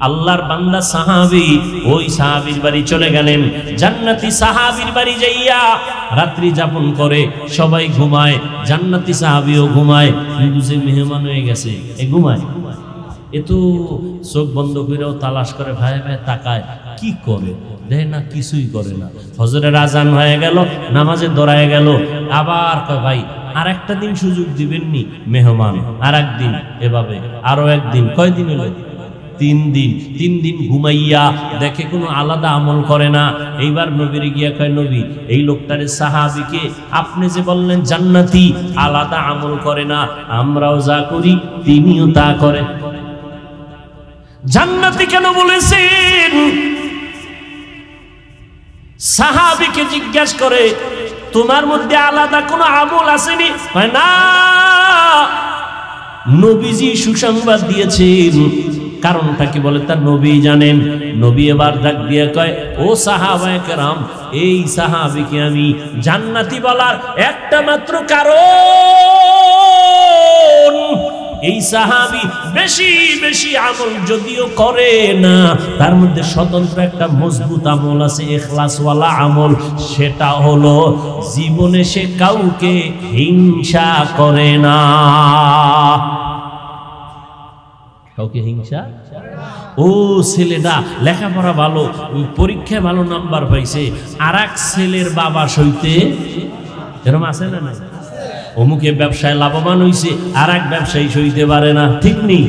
আল্লাহর বান্দা সাহাবী ওই সাহাবীর বাড়ি চলে গেলেন। জান্নাতি সাহাবীর বাড়ি যাইয়া রাত্রি যাপন করে, সবাই ঘুমায়, জান্নাতি সাহাবীও ঘুমায়, কিন্তু যে মেহমান হয়ে গেছে এ ঘুমায়, এ তো চোখ বন্ধ করেও তালাশ করে, ভাই ভাই তাকায়, কি করে দেখে না, কিছুই করে না। ফজরের আজান হয়ে গেল, নামাজে দৌড়ায় গেল, আবার কয় ভাই আর একটা দিন সুযোগ দিবেননি, মেহমান আর একদিন, এভাবে আরো একদিন, কয়দিন হলো? 3 দিন। 3 দিন ঘুমাইয়া দেখে কোনো আলাদা আমল করে না। এইবার নবীর গিয়া কয়, নবী এই লোকটারে সাহাবীকে আপনি যে বললেন জান্নাতি, আলাদা আমল করে না, আমরাও যা করি তিনিও তা করে। জান্নাতি কেন বলেছেন? সাহাবীকে জিজ্ঞাসা করে, তোমার মধ্যে আলাদা কোনো আমল আসেনি? না, নবীজি সুসংবাদ দিয়েছেন। কারণটা কি বলে তার নবী জানেন। নবী এবার ডাক দিয়ে কয়, ও সাহাবায়ে কেরাম, এই সাহাবীকে আমি জান্নাতি বলার একটা মাত্র কারণ, এই সাহাবী বেশি বেশি আমল যদিও করে না, তার মধ্যে স্বতন্ত্র একটা মজবুত আমল আছে, ইখলাসওয়ালা আমল। সেটা হলো জীবনে সে কাউকে হিংসা করে না। কাউকে হিংসা? ও ছেলেটা লেখাপড়া ভালো, পরীক্ষায় ভালো নাম্বার পাইছে, আর এক ছেলের বাবা সইতে, এরকম আছে না? অমুকে ব্যবসায় লাভবান হইছে, আর এক ব্যবসায়ী সইতে পারে না, ঠিক নেই?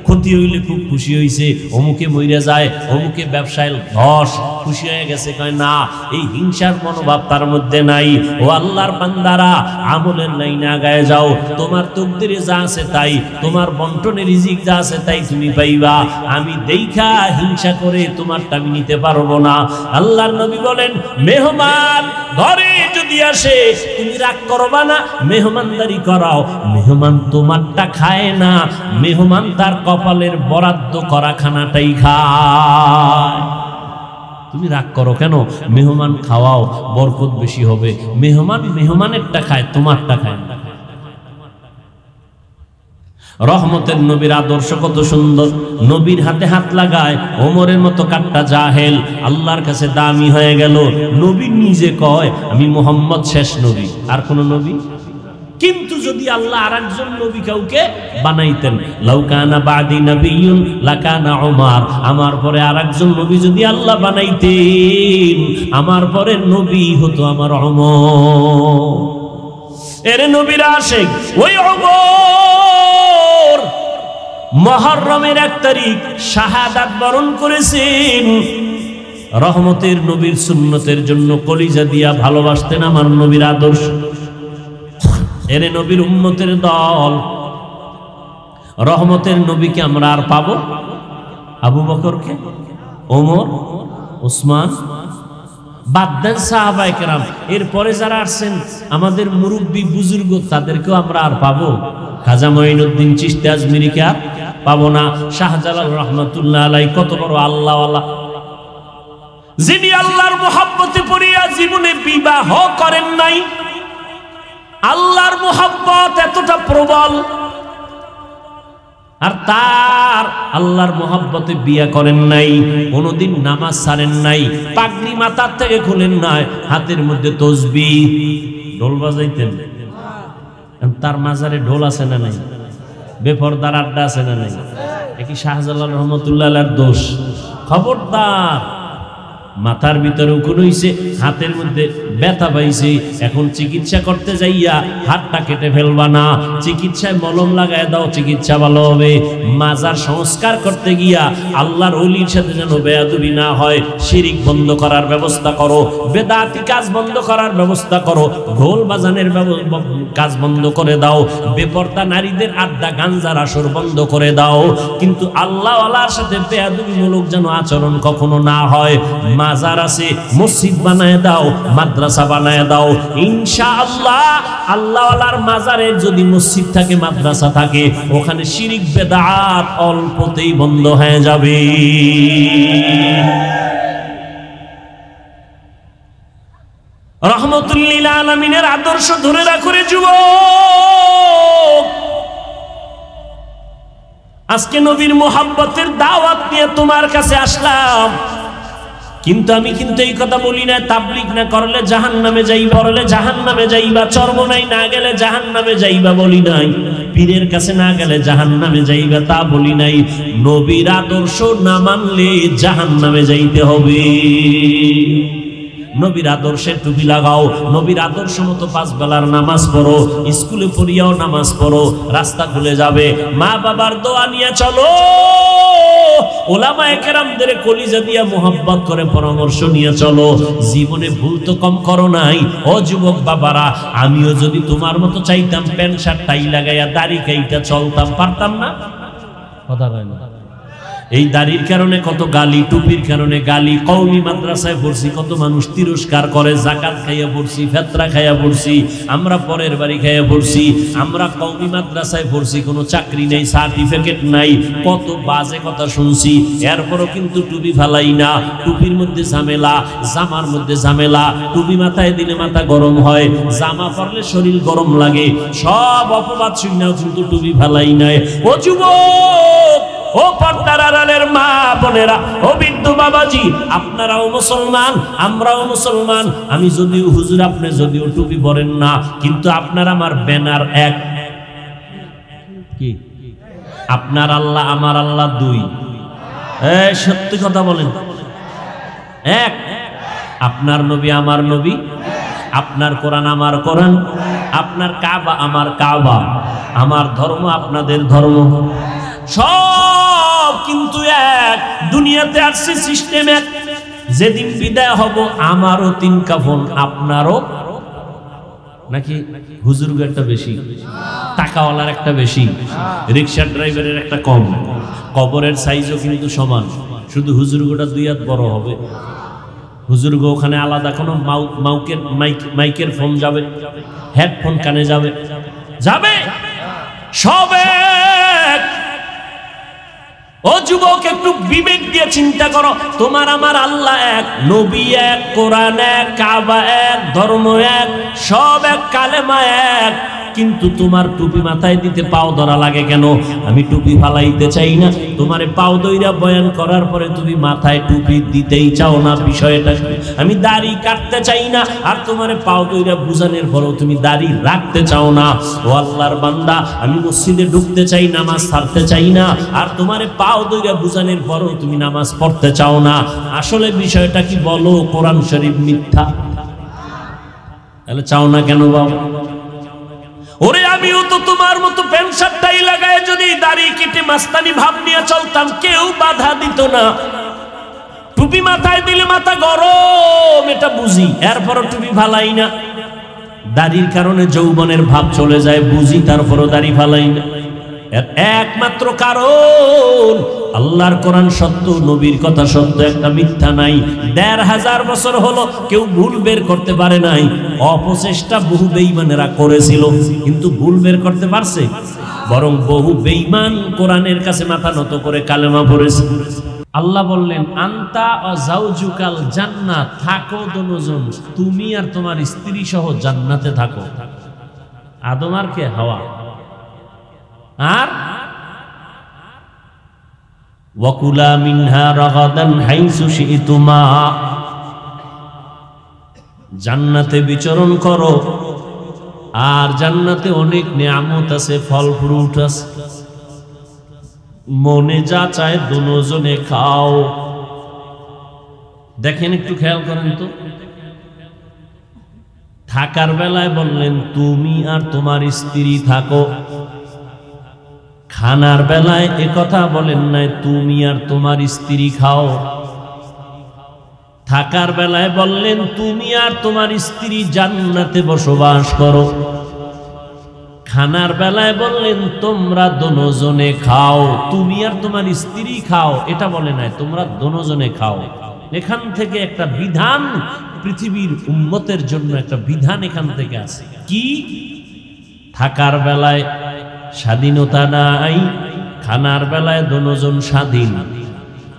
ক্ষতি হইলে খুব খুশি হইছে, অমুকে মইরা যায়, অমুকে ব্যবসায় ধস, খুশি হয়ে গেছে। কয় না, এই হিংসার মনোভাব তার মধ্যে নাই। ও আল্লাহর বান্দারা, আমলের লাইনে আগায় যাও, তোমার তকদিরে যা আছে তাই, তোমার বন্টনে রিজিক যা আছে তাই তুমি পাইবা। আমি দেইখা হিংসা করে তোমারটা আমি নিতে পারবো না। আল্লাহর নবী বলেন, মেহমান ঘরে যদি আসে তুমি রাগ করবা না, মেহমানদারি করাও। মেহমান তোমারটা খায় না, মেহমান তার কপালের বরাদ্দ করা খানাটাই খায়। তুমি রাগ করো কেন? মেহমান খাওয়াও, বরকত বেশি হবে। মেহমান মেহমানেরটা খায়, তোমারটা খায় না। রহমতের নবীর আদর্শ কত সুন্দর। নবীর হাতে হাত লাগায় ওমরের মতো কাট্টা জাহেল আল্লাহর কাছে দামি হয়ে গেল। নবী নিজে কয়, আমি মুহাম্মদ শেষ নবী, আর কোন নবী। কিন্তু যদি আল্লাহ আরেকজন নবী কাউকে বানাইতেন, লাউকানা বাদি নবিয়্যুন লাকানা উমর, আমার পরে আরেকজন নবী যদি আল্লাহ বানাইতেন, আমার পরে নবী হতো আমার ওমর। এর নবীর আশিক ওই ওমর মুহররমের 1 তারিখ শাহাদাত বরণ করেছেন। রহমতের নবীর সুন্নতের জন্য কলিজা দিয়া ভালোবাসতেন আমার নবীর আদর্শ। এর নবীর উম্মতের দল। রহমতের নবীকে আমরা আর পাবো? আবু বকরকে, ওমর, ওসমান, বাদ দেন সাহাবায়ে কেরাম। এরপরে যারা আসছেন আমাদের মুরব্বী বুজুর্গ, তাদেরকেও আমরা আর পাবো? খাজা মঈনুদ্দিন চিশতি আজমিরিকে আর পাবো না। শাহজালাল রহমাতুল্লাহ আলাইহি কত বড় আল্লাহওয়ালা, যিনি আল্লাহর মুহাব্বতে পড়িয়া জীবনে বিবাহ করেন নাই। আল্লাহর মুহাব্বত এতটা প্রবল, আর তার আল্লাহর মুহাব্বতে বিয়ে করেন নাই, কোনদিন নামাজ ছাড়েন নাই, পাগড়ি মাথার থেকে খুলেন নাই, হাতের মধ্যে তাসবিহ, ঢোল বাজাইতেন। তার মাজারে ঢোল আছে না নাই? বেপরদার আড্ডা আছে না নাই? কি শাহজালাল রহমাতুল্লাহ আলাইহির দোষ? খবরদার। মাথার ভিতরে উকুন হইছে, হাতের মধ্যে ব্যথা পাইছে, এখন চিকিৎসা করতে যাইয়া হাতটা কেটে ফেলবা না, চিকিৎসায় মলম লাগায় দাও, চিকিৎসা ভালো হবে। মাজার সংস্কার করতে গিয়া আল্লাহর ওলির সাথে যেন বেয়াদবি না হয়, শিরিক বন্ধ করার ব্যবস্থা করো, বেদাতি কাজ বন্ধ করার ব্যবস্থা করো, ঢোল বাজানের কাজ বন্ধ করে দাও, বেপরদা নারীদের আড্ডা গাঞ্জার আসর বন্ধ করে দাও। কিন্তু আল্লাহওয়ালার সাথে বেয়াদবিমূলক যেন আচরণ কখনো না হয়। মাজার আছে, মসজিদ বানায় দাও, মাদ্রাসা বানায় দাও। ইনশাআল্লাহ আল্লাহওয়ালার মাজারে যদি মসজিদ থাকে, মাদ্রাসা থাকে, ওখানে শিরিক বেদাত অল্পতেই বন্ধ হয়ে যাবে। রহমতুল লিল আলামিনের আদর্শ ধরে রাখো রে যুবক। আজকে নবীর মুহাব্বতের দাওয়াত নিয়ে তোমার কাছে আসলাম, কিন্তু আমি কিন্তু এই কথা বলি না তাবলীগ না করলে জাহান্নামে যাইবা, করলে জাহান্নামে যাইবা, চরমনাই না গেলে জাহান্নামে যাইবা বলি নাই, পীরের কাছে না গেলে জাহান্নামে যাইবা তা বলি নাই। নবীর আদর্শ না মানলে জাহান্নামে যাইতে হবে। নবীর আদর্শে টুপি লাগাও, নবীর আদর্শ মতো 5 বেলার নামাজ পড়ো, স্কুলে পড়িয়াও নামাজ পড়ো, রাস্তা খুলে যাবে। মা বাবার দোয়া নিয়ে চলো, ওলামায়ে কেরামদের কলিজা দিয়া মোহাব্বত করে পরামর্শ নিয়ে চলো। জীবনে ভুল তো কম করো নাই। ও যুবক বাবারা, আমিও যদি তোমার মতো চাইতাম প্যান্ট শার্ট টাই লাগাইয়া দাড়ি কাইটা চলতাম, পারতাম না? কথা হয় না। এই দাড়ির কারণে কত গালি, টুপির কারণে গালি। কওমি মাদ্রাসায় পড়ছি, কত মানুষ তিরস্কার করে। জাকাত খাইয়া পড়ছি, ফেতরা খাইয়া পড়ছি, আমরা পরের বাড়ি খাইয়া পড়ছি, আমরা কওমি মাদ্রাসায় পড়ছি, কোনো চাকরি নেই, সার্টিফিকেট নাই, কত বাজে কথা শুনছি। এরপরও কিন্তু টুপি ফালাই না। টুপির মধ্যে ঝামেলা, জামার মধ্যে ঝামেলা। টুপি মাথায় দিলে মাথা গরম হয়, জামা পরলে শরীর গরম লাগে। সব অপবাদ শুনাও কিন্তু টুপি ফালাই নাই। ও যুবক, ও পর্দার আড়ালের মা বোনেরা, ও বৃদ্ধ বাবাজি, আপনারাও মুসলমান, আমরাও মুসলমান। আমি যদিও হুজুর, আপনি যদিও টুপি পরেন না, কিন্তু আপনার আমার ব্যানার এক। কি? আপনার আল্লাহ আমার আল্লাহ 2? সত্যি কথা বলেন, এক। আপনার নবী আমার নবী, আপনার কোরআন আমার কোরআন, আপনার কাবা আমার কাবা, আমার ধর্ম আপনাদের ধর্ম, সব কিন্তু এক। দুনিয়াতে আসছে সিস্টেম এক। যেদিন বিদায় হব আমারও 3 কাফন, আপনারও নাকি? হুজুর একটা বেশি, টাকাওয়ালার একটা বেশি, রিক্সা ড্রাইভারের একটা কম। কবরের সাইজও কিন্তু সমান, শুধু হুজুর গোটা 2 হাত বড় হবে। হুজুর গো ওখানে আলাদা কোনো মাইকের ফোন যাবে, হেডফোন কানে যাবে, যাবে সবে। ও যুবক, একটু বিবেক দিয়ে চিন্তা করো। তোমার আমার আল্লাহ এক, নবী এক, কোরআন এক, কাবা এক, ধর্ম এক, সব এক, কালেমা এক, কিন্তু তোমার টুপি মাথায় দিতে পাও ধরা লাগে কেন? আমি টুপি ফালাইতে চাই না, তোমারে পাও দইরা বয়ান করার পরে তুমি মাথায় টুপি দিতেই চাও না, বিষয়টা। আমি দাড়ি কাটতে চাই না, আর তোমারে পাও দইরা বুঝানোর পরেও তুমি দাড়ি রাখতে চাও না। ও আল্লাহর বান্দা, আমি মসজিদে ঢুকতে চাই, নামাজ ছাড়তে চাই না, আর তোমারে পাও দইরা বুঝানোর পরেও তুমি নামাজ পড়তে চাও না। আসলে বিষয়টা কি বলো? কোরআন শরীফ মিথ্যা? তাহলে চাও না কেন বাবা? ওরে আমিও তো তোমার মতো প্যান্ট শার্ট টাই লাগায় যদি দাড়ি কেটে মাস্তানি ভাব নিয়ে চলতাম, কেউ বাধা দিত না। টুপি মাথায় দিলে মাথা গরম, এটা বুঝি, এরপরও টুপি ফালাই না। দাড়ির কারণে যৌবনের ভাব চলে যায়, বুঝি, তারপরও দাড়ি ফালাই না। এর একমাত্র কারণ আল্লাহর কোরআন সত্য, নবীর কথা সত্য, একটা মিথ্যা নাই। 1500 বছর হলো কেউ ভুল বের করতে পারে নাই। অপচেষ্টা বহু বেঈমানেরা করেছিল, কিন্তু ভুল বের করতে পারছে? বরং বহু বেঈমান কোরআনের কাছে মাথা নত করে কালেমা পড়েছে। আল্লাহ বললেন, আনতা ও জাওজুকাল জান্নাত, থাকো দুজন, তুমি আর তোমার স্ত্রী সহ জান্নাতে থাকো। আদম আর কে? হাওয়া। আর ওয়াকুলা মিনহা রাগাদান হাইসু শিতুমা, জান্নাতে বিচরণ করো, আর জান্নাতে অনেক নিয়ামত আছে, ফল ফ্রুট আছে, মনে যা চায় দুজনে খাও। দেখেন, একটু খেয়াল করেন তো, থাকার বেলায় বললেন তুমি আর তোমার স্ত্রী থাকো, খানার বেলায় একথা বলেন নাই তুমি আর তোমার স্ত্রী খাও। থাকার বেলায় বললেন তুমি আর তোমার স্ত্রী জান্নাতে বসবাস করো, খানার বেলায় বললেন তোমরা দুজনে খাও, তুমি আর তোমার স্ত্রী খাও, এটা বলে নাই তোমরা দুজনে খাও। এখান থেকে একটা বিধান, পৃথিবীর উম্মতের জন্য একটা বিধান এখান থেকে আছে। কি? থাকার বেলায় স্বাধীনতা নাই, খানার বেলায় দুজন স্বাধীন।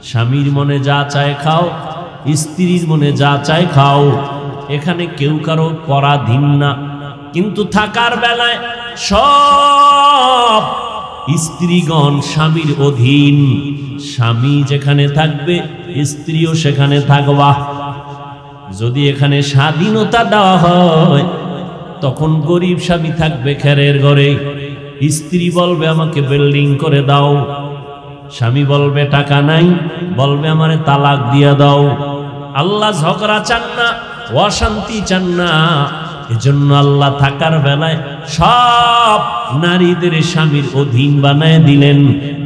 স্বামীর মনে যা চায় খাও, স্ত্রীর মনে যা চায় খাও, এখানে কেউ কারো পরাধীন না। কিন্তু থাকার বেলায় সব স্ত্রীগণ স্বামীর অধীন, স্বামী যেখানে থাকবে স্ত্রীও সেখানে থাকবা। যদি এখানে স্বাধীনতা দেওয়া হয় তখন গরিব স্বামী থাকবে খেরের ঘরে, স্ত্রী বলবে আমাকে বিল্ডিং করে দাও, স্বামী বলবে টাকা নাই, বলবে আমারে তালাক দিয়া দাও। আল্লাহ ঝগড়া চান না, অশান্তি চান না। এজন্য আল্লাহ থাকার বেলায় সব নারীদের স্বামীর অধীন বানায় দিলেন,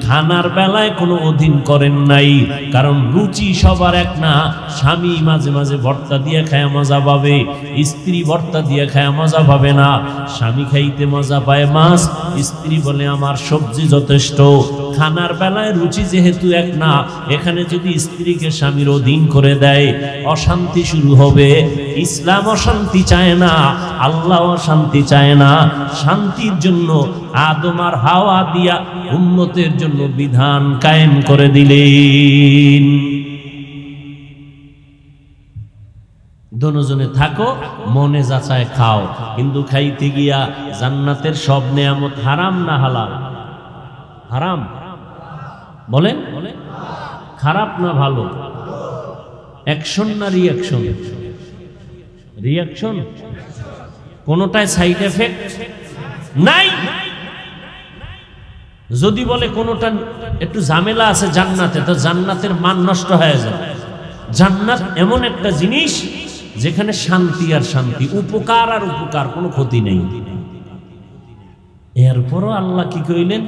খানার বেলায় কোনো অধীন করেন নাই। কারণ রুচি সবার এক না। স্বামী মাঝে মাঝে ভর্তা দিয়ে খায় মজা পাবে, স্ত্রী ভর্তা দিয়ে খায় মজা পাবে না। স্বামী খাইতে মজা পায় মাছ, স্ত্রী বলে আমার সবজি যথেষ্ট। খানার বেলায় রুচি যেহেতু এক না, এখানে যদি স্ত্রীকে স্বামীর অধীন করে দেয় অশান্তি শুরু হবে। ইসলাম অশান্তি চায় না, আল্লাহ অশান্তি চায় না। শান্তির জন্য আদম আর হাওয়া দিয়া উম্মতের জন্য বিধান কায়েম করে দিলেন। দুজনে থাকো, মনে যাচায় খাও, কিন্তু খাইতে গিয়া জান্নাতের সব নেয়ামত হারাম না হালাল? হারাম। বলেন খারাপ না ভালো? অ্যাকশন না রিঅ্যাকশন? রিঅ্যাকশন। কোনটায় সাইড এফেক্ট নাই। যদি বলে কোনটা একটু ঝামেলা আছে জান্নাতে, তো জান্নাতের মান নষ্ট হয়ে যায়। জান্নাত এমন একটা জিনিস যেখানে শান্তি আর শান্তি, উপকার আর উপকার, কোনো ক্ষতি নেই। এরপরও আল্লাহ কি কইলেন?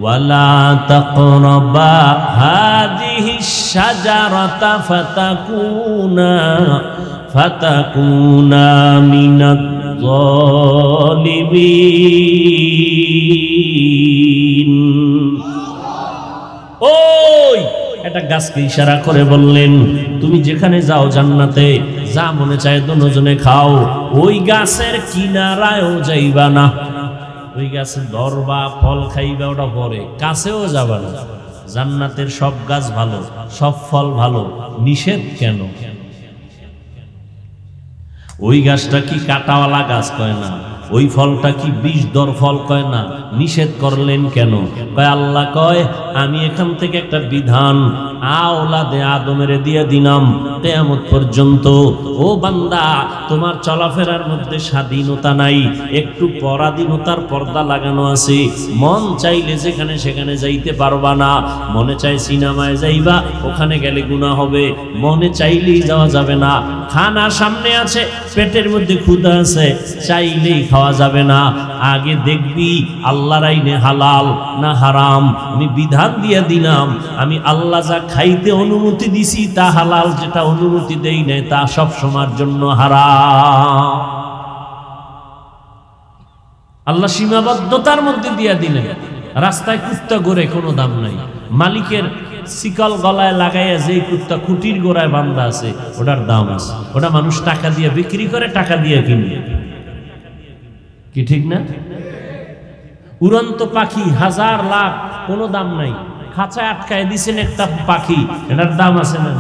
ওয়ালা তাকরাবা হাদিহিশ শাজারাতা ফাতাকুনা মিনাজ জালিমিন। ওই একটা গাছকে ইশারা করে বললেন, তুমি যেখানে যাও জান্নাতে, যা মনে চায় দুজনে খাও, ওই গাছের কিনারায়ও যাইবা না। ওই গাছে ধরবা, ফল খাইবা, ওটা পরে, কাছেও যাবা না। জান্নাতের সব গাছ ভালো, সব ফল ভালো, নিষেধ কেন? ওই গাছটা কি কাটাওয়ালা গাছ কয় না, ওই ফলটা কি বিষধর ফল কয় না, নিষেধ করলেন কেন? কয় আল্লাহ কয় আমি এখান থেকে একটা বিধান আওলাদে আদমের দিয়ে দিলাম কিয়ামত পর্যন্ত। ও বান্দা, তোমার চলাফেরার মধ্যে স্বাধীনতা নাই, একটু পরাধীনতার পর্দা লাগানো আছে। মন চাইলে যেখানে সেখানে যাইতে পারবা না। মনে চাই সিনেমায় যাইবা, ওখানে গেলে গুনাহ হবে, মনে চাইলেই যাওয়া যাবে না। খানা সামনে আছে, পেটের মধ্যে ক্ষুধা আছে, চাইলেই খাওয়া যাবে না। আগে দেখবি আল্লাহর আইনে হালাল না হারাম। আমি বিধান দিয়ে দিলাম, আমি আল্লাহ যা খাইতে অনুমতি দিছি তা হালাল, যেটা অনুমতি দেই নাই তা সব সময়ের জন্য হারাম। আল্লাহ সীমাবদ্ধতার মধ্যে দিয়ে দিলেন। রাস্তায় কুত্তা ঘোরে, কোনো দাম নাই। মালিকের শিকল গলায় লাগাইয়া যে কুত্তা খুঁটির গোড়ায় বান্ধা আছে, ওটার দাম আছে। ওটা মানুষ টাকা দিয়ে বিক্রি করে, টাকা দিয়ে কিনে। কি ঠিক না? উড়ন্ত পাখি হাজার লাখ, কোনো দাম নাই। খাঁচায় আটকায় দিছেন একটা পাখি, এটার দাম আছে না?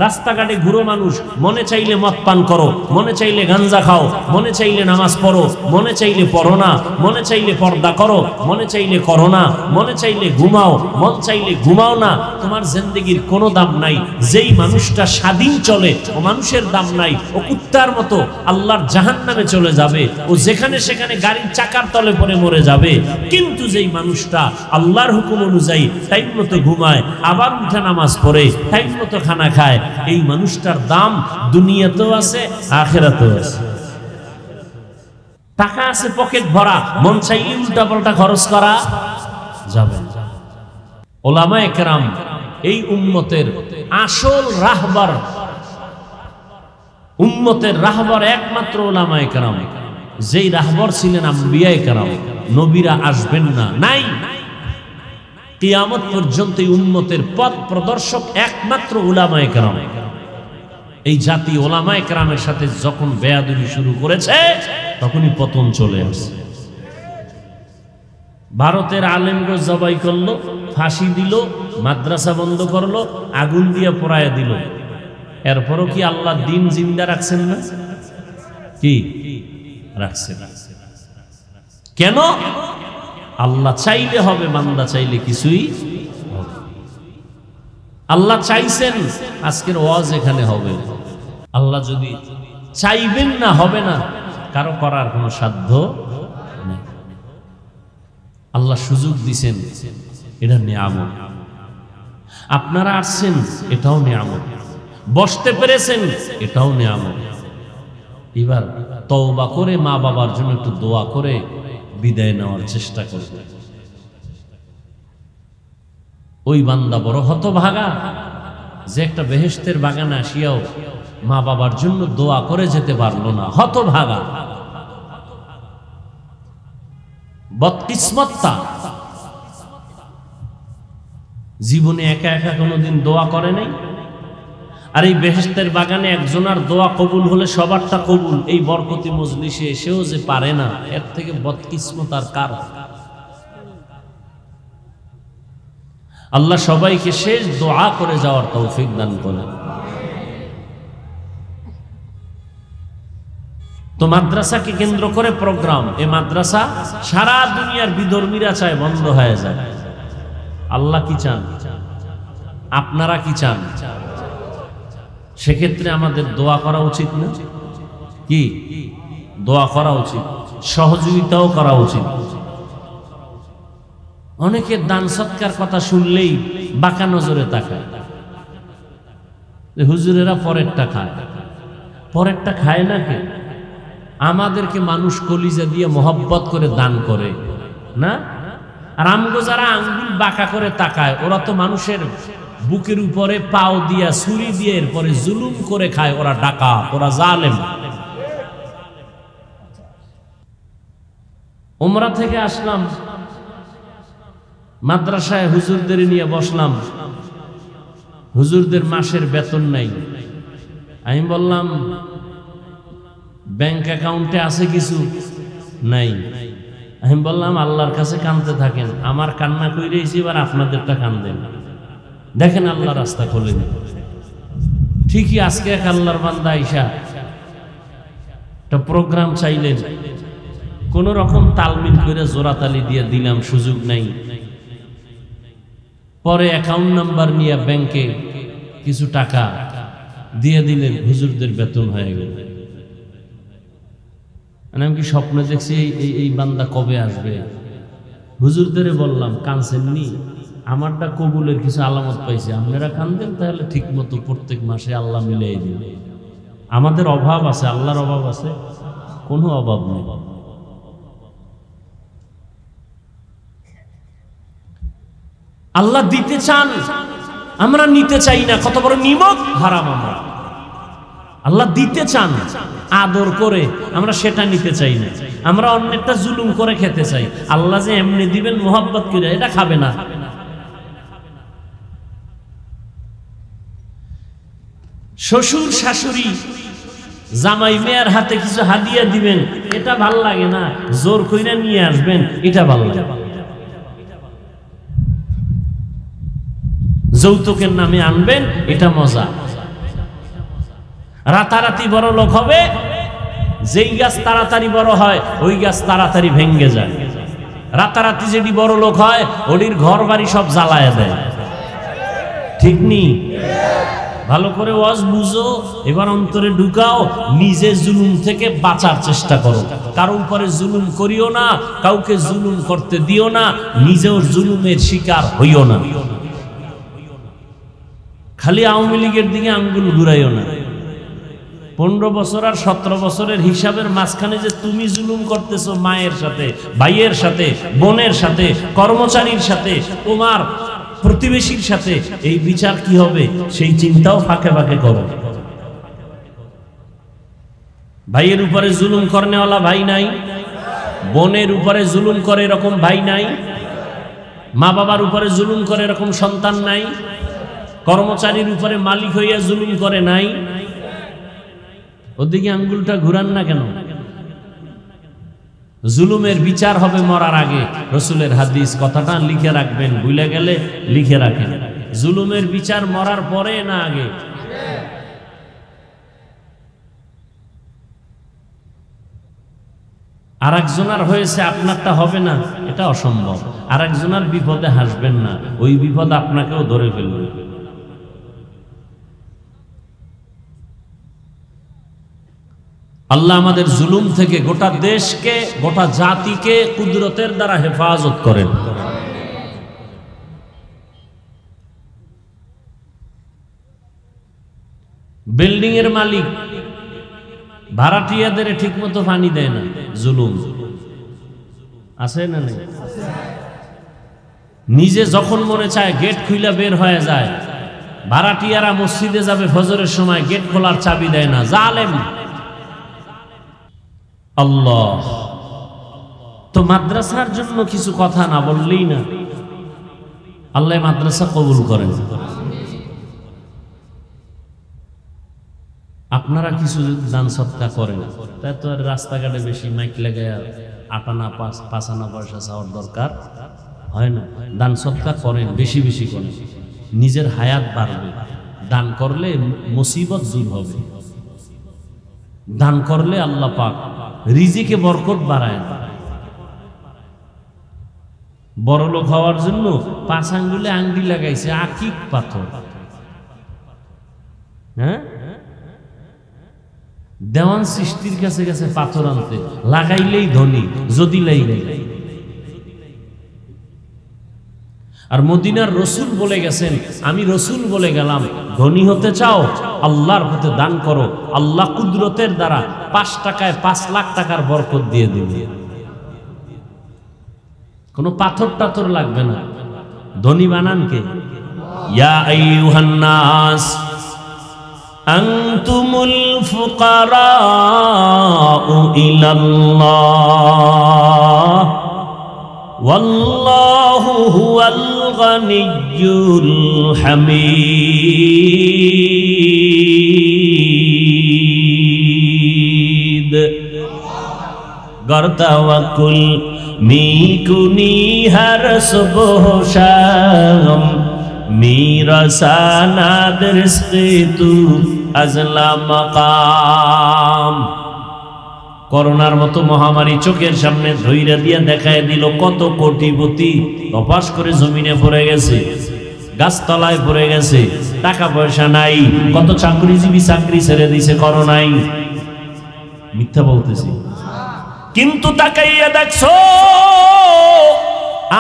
রাস্তাঘাটে ঘুরো মানুষ, মনে চাইলে মদ পান করো, মনে চাইলে গাঞ্জা খাও, মনে চাইলে নামাজ পড়ো, মনে চাইলে পড়ো না, মনে চাইলে পর্দা করো, মনে চাইলে করো না, মনে চাইলে ঘুমাও, মন চাইলে ঘুমাও না। তোমার জিন্দেগির কোনো দাম নাই। যেই মানুষটা স্বাধীন চলে, ও মানুষের দাম নাই। ও কুত্তার মতো আল্লাহর জাহান্নামে চলে যাবে। ও যেখানে সেখানে গাড়ির চাকার তলে পড়ে মরে যাবে। কিন্তু যেই মানুষটা আল্লাহর হুকুম অনুযায়ী টাইম মতো ঘুমায়, আবার উঠে নামাজ পড়ে, টাইম মতো খানা খায়, এই মানুষটার দাম দুনিয়াতেও আছে, আখিরাতেও আছে। টাকা আছে পকেট ভরা, মন চাইলে উল্টা পাল্টা খরচ করা যাবে। ওলামায়ে কেরাম এই উম্মতের আসল রাহবার, উম্মতের রাহবার একমাত্র ওলামায়ে কেরাম। যেই রাহবার ছিলেন আম্বিয়ায়ে কেরাম। নবীরা আসবেন না, নাই। কিয়ামত পর্যন্ত এই উম্মতের পথ প্রদর্শক একমাত্র উলামায়ে কেরাম। এই জাতি উলামায়ে কেরামের সাথে যখন বেয়াদবি শুরু করেছে, তখনই পতন চলে আসছে। ভারতের আলেমগো জবাই করলো, ফাঁসি দিল, মাদ্রাসা বন্ধ করলো, আগুন দিয়ে পোড়ায় দিল। এরপরও কি আল্লাহ দিন জিন্দা রাখছেন না? কি রাখছেন? কেন? আল্লাহ চাইলে হবে, বান্দা চাইলে কিছুই হবে। আল্লাহ চাইছেন আজকের ওয়াজ এখানে হবে, আল্লাহ যদি চাইবেন না হবে না, কারো করার কোনো সাধ্য নেই। আল্লাহ সুযোগ দিছেন, এটা নিয়ামত। আপনারা আসছেন, এটাও নিয়ামত। বসতে পেরেছেন, এটাও নিয়ামত। এবার তওবা করে মা বাবার জন্য একটু দোয়া করে বিদায় নেওয়ার চেষ্টা করবে। ওই বান্দা বড় হতভাগা যে একটা বেহেশতের বাগানে আসিয়াও মা বাবার জন্য দোয়া করে যেতে পারলো না, হতভাগা, বদকিসমতটা। জীবনে একা একা কোনোদিন দোয়া করে নাই। আর এই বেহেশতের বাগানে একজনের দোয়া কবুল হলে সবারটা কবুল, এই বরকতি মজলিসে এসেও যে পারে না, এর থেকে বদকিসমত আর কার? আল্লাহ সবাইকে শেষ দোয়া করে যাওয়ার তৌফিক দান করেন। তো মাদ্রাসাকে কেন্দ্র করে প্রোগ্রাম, এই মাদ্রাসা সারা দুনিয়ার বিধর্মীরা চায় বন্ধ হয়ে যায়। আল্লাহ কি চান? আপনারা কি চান? সেক্ষেত্রে আমাদের দোয়া করা উচিত না? কি দোয়া করা উচিত, সহযোগিতাও করা উচিত। অনেকের দান সৎকার কথা শুনলেই বাঁকা নজরে তাকায়, হুজুরেরা পরেরটা খায়। পরেরটা খায় না কে? আমাদেরকে মানুষ কলিজা দিয়ে মহব্বত করে দান করে না। আর আমগো যারা আঙ্গুল বাঁকা করে তাকায়, ওরা তো মানুষের বুকের উপরে পাও দিয়া ছুরি দিয়ে এরপরে জুলুম করে খায়। ওরা ডাকাত, ওরা জালেম। উমরা থেকে আসলাম, মাদ্রাসায় হুজুরদের নিয়ে বসলাম। হুজুরদের মাসের বেতন নাই। আমি বললাম, ব্যাংক অ্যাকাউন্টে আছে কিছু? নাই। আমি বললাম, আল্লাহর কাছে কাঁদতে থাকেন, আমার কান্না কইরেছি, এবার আপনাদেরটা কান্দেন, দেখেন আল্লাহ রাস্তা খুলে দিন। ঠিকই আজকে এক আল্লাহর বান্দা আইসা একটা প্রোগ্রাম চাইলেন, কোন রকম তালমিল করে জোরাতালি দিয়ে দিলাম, সুযোগ নাই। পরে অ্যাকাউন্ট নাম্বার নিয়ে ব্যাংকে কিছু টাকা দিয়ে দিলেন, হুজুরদের বেতন হয়ে গেল। আমি কি স্বপ্ন দেখছি এই বান্দা কবে আসবে? হুজুরদের বললাম, কাঁদছেননি? আমারটা কবুলের কিছু আলামত পাইছে, আপনারা কাঁদেন, তাহলে ঠিক মতো প্রত্যেক মাসে আল্লাহ মিলিয়ে দিন। আমাদের অভাব আছে, আল্লাহর অভাব আছে? কোনো অভাব নেই। আল্লাহ দিতে চান, আমরা নিতে চাই না। কত বড় নিমক হারাম আমরা। আল্লাহ দিতে চান আদর করে, আমরা সেটা নিতে চাই না। আমরা অন্যটা জুলুম করে খেতে চাই। আল্লাহ যে এমনি দিবেন মোহাব্বত করে, এটা খাবে না। শ্বশুর শাশুড়ি জামাই মেয়ের হাতে কিছু হাদিয়া দিবেন, এটা ভাল লাগে না। জোর কইরা নিয়ে আসবেন, এটা ভাল লাগে। যৌতুকের নামে আনবেন, এটা মজা। রাতারাতি বড় লোক হবে, যেই গাছ তাড়াতাড়ি বড় হয় ওই গাছ তাড়াতাড়ি ভেঙ্গে যায়। রাতারাতি যেটি বড় লোক হয়, ওটির ঘর বাড়ি সব জ্বালায় দেয়। ঠিক নি? ভালো করে ওয়াজ বুঝো, এবার অন্তরে ঢুকাও, নিজে জুলুম থেকে বাঁচার চেষ্টা করো। কারো উপরে জুলুম করিও না, কাউকে জুলুম করতে দিও না, নিজেও জুলুমের শিকার হইও না। খালি আওয়ামী লীগের দিকে আঙ্গুল ঘুরাইও না। 15 বছর আর 17 বছরের হিসাবের মাঝখানে যে তুমি জুলুম করতেছো মায়ের সাথে, ভাইয়ের সাথে, বোনের সাথে, কর্মচারীর সাথে, তোমার প্রতিবেশীর সাথে, এই বিচার কি হবে সেই চিন্তাও ফাঁকে ফাঁকে করো। ভাইয়ের উপরে জুলুম করনেওয়ালা ভাই নাই, বোনের উপরে জুলুম করে এরকম ভাই নাই, মা বাবার উপরে জুলুম করে এরকম সন্তান নাই, কর্মচারীর উপরে মালিক হইয়া জুলুম করে নাই। ওদিকে আঙ্গুলটা ঘুরান না কেন? জুলুমের বিচার হবে মরার আগে। রসুলের হাদিস, কথাটা লিখে রাখবেন, ভুলে গেলে লিখে রাখেন। জুলুমের বিচার মরার পরে না আগে? আর একজনের হয়েছে আপনারটা হবে না, এটা অসম্ভব। আর একজনের বিপদে হাসবেন না, ওই বিপদ আপনাকেও ধরে ফেলবে। আল্লাহ আমাদের জুলুম থেকে গোটা দেশকে, গোটা জাতিকে কুদরতের দ্বারা হেফাজত করেন। বিল্ডিং এর মালিক ভাড়াটিয়াদের ঠিক মতো পানি দেয় না, জুলুম আছে না নেই? নিজে যখন মনে চায় গেট খুইলা বের হয়ে যায়, ভাড়াটিয়ারা মসজিদে যাবে ফজরের সময়, গেট খোলার চাবি দেয় না, জালেম। আল্লাহ তো মাদ্রাসার জন্য কিছু কথা না বললেই না, আল্লাহ মাদ্রাসা কবুল করেন। আপনারা কিছু দান সৎকা করেন, তাই তো আর রাস্তাঘাটে বেশি মাইক লাগায় আটানা পাঁচানা পয়সা চাওয়ার দরকার হয় না। দান সৎকা করেন, বেশি বেশি করেন, নিজের হায়াত বাড়বে। দান করলে মুসিবত দূর হবে, দান করলে আল্লাহ পাক রিজিকে বরকত বাড়ায়। বড় লোক হওয়ার জন্য 5 আঙ্গুলে আঙ্গুলি লাগাইছে আকিক পাথর, হ্যাঁ? দেওয়ান সৃষ্টির কাছে গেছে পাথর আনতে, লাগাইলেই ধনী, যদি লাইলে। আর মদিনার রসুল বলে গেছেন, আমি রসুল বলে গেলাম, ধনী হতে চাও আল্লাহর পথে দান করো, আল্লাহ কুদরতের দ্বারা 5 টাকায় 5 লাখ টাকার বরকত দিয়ে দিবে। কোনো পাথর টাথর লাগবে না, ধনী বানান কে? ইয়া আইয়ুহান নাস আনতুমুল ফুকারাউ ইলাল্লাহ ওয়াল্লাহু হুয়াল গানিয়্যুল হামিদ। गर तवक्कुल मीकुनी हर सुबह शाम मेरा सानाद रिज़्क़े तू अज़ला मकाम। করোনার মতো মহামারী চোখের সামনে ধইরা দিয়া দেখায় দিল, কত কোটিপতি তপাস করে জমিনে পড়ে গেছে, গাছতলায় পড়ে গেছে, টাকা পয়সা নাই, কত চাকরিজীবী চাকরি ছেড়ে দিছে করোনায়। মিথ্যা বলতেছি? কিন্তু তাকাইয়া দেখছো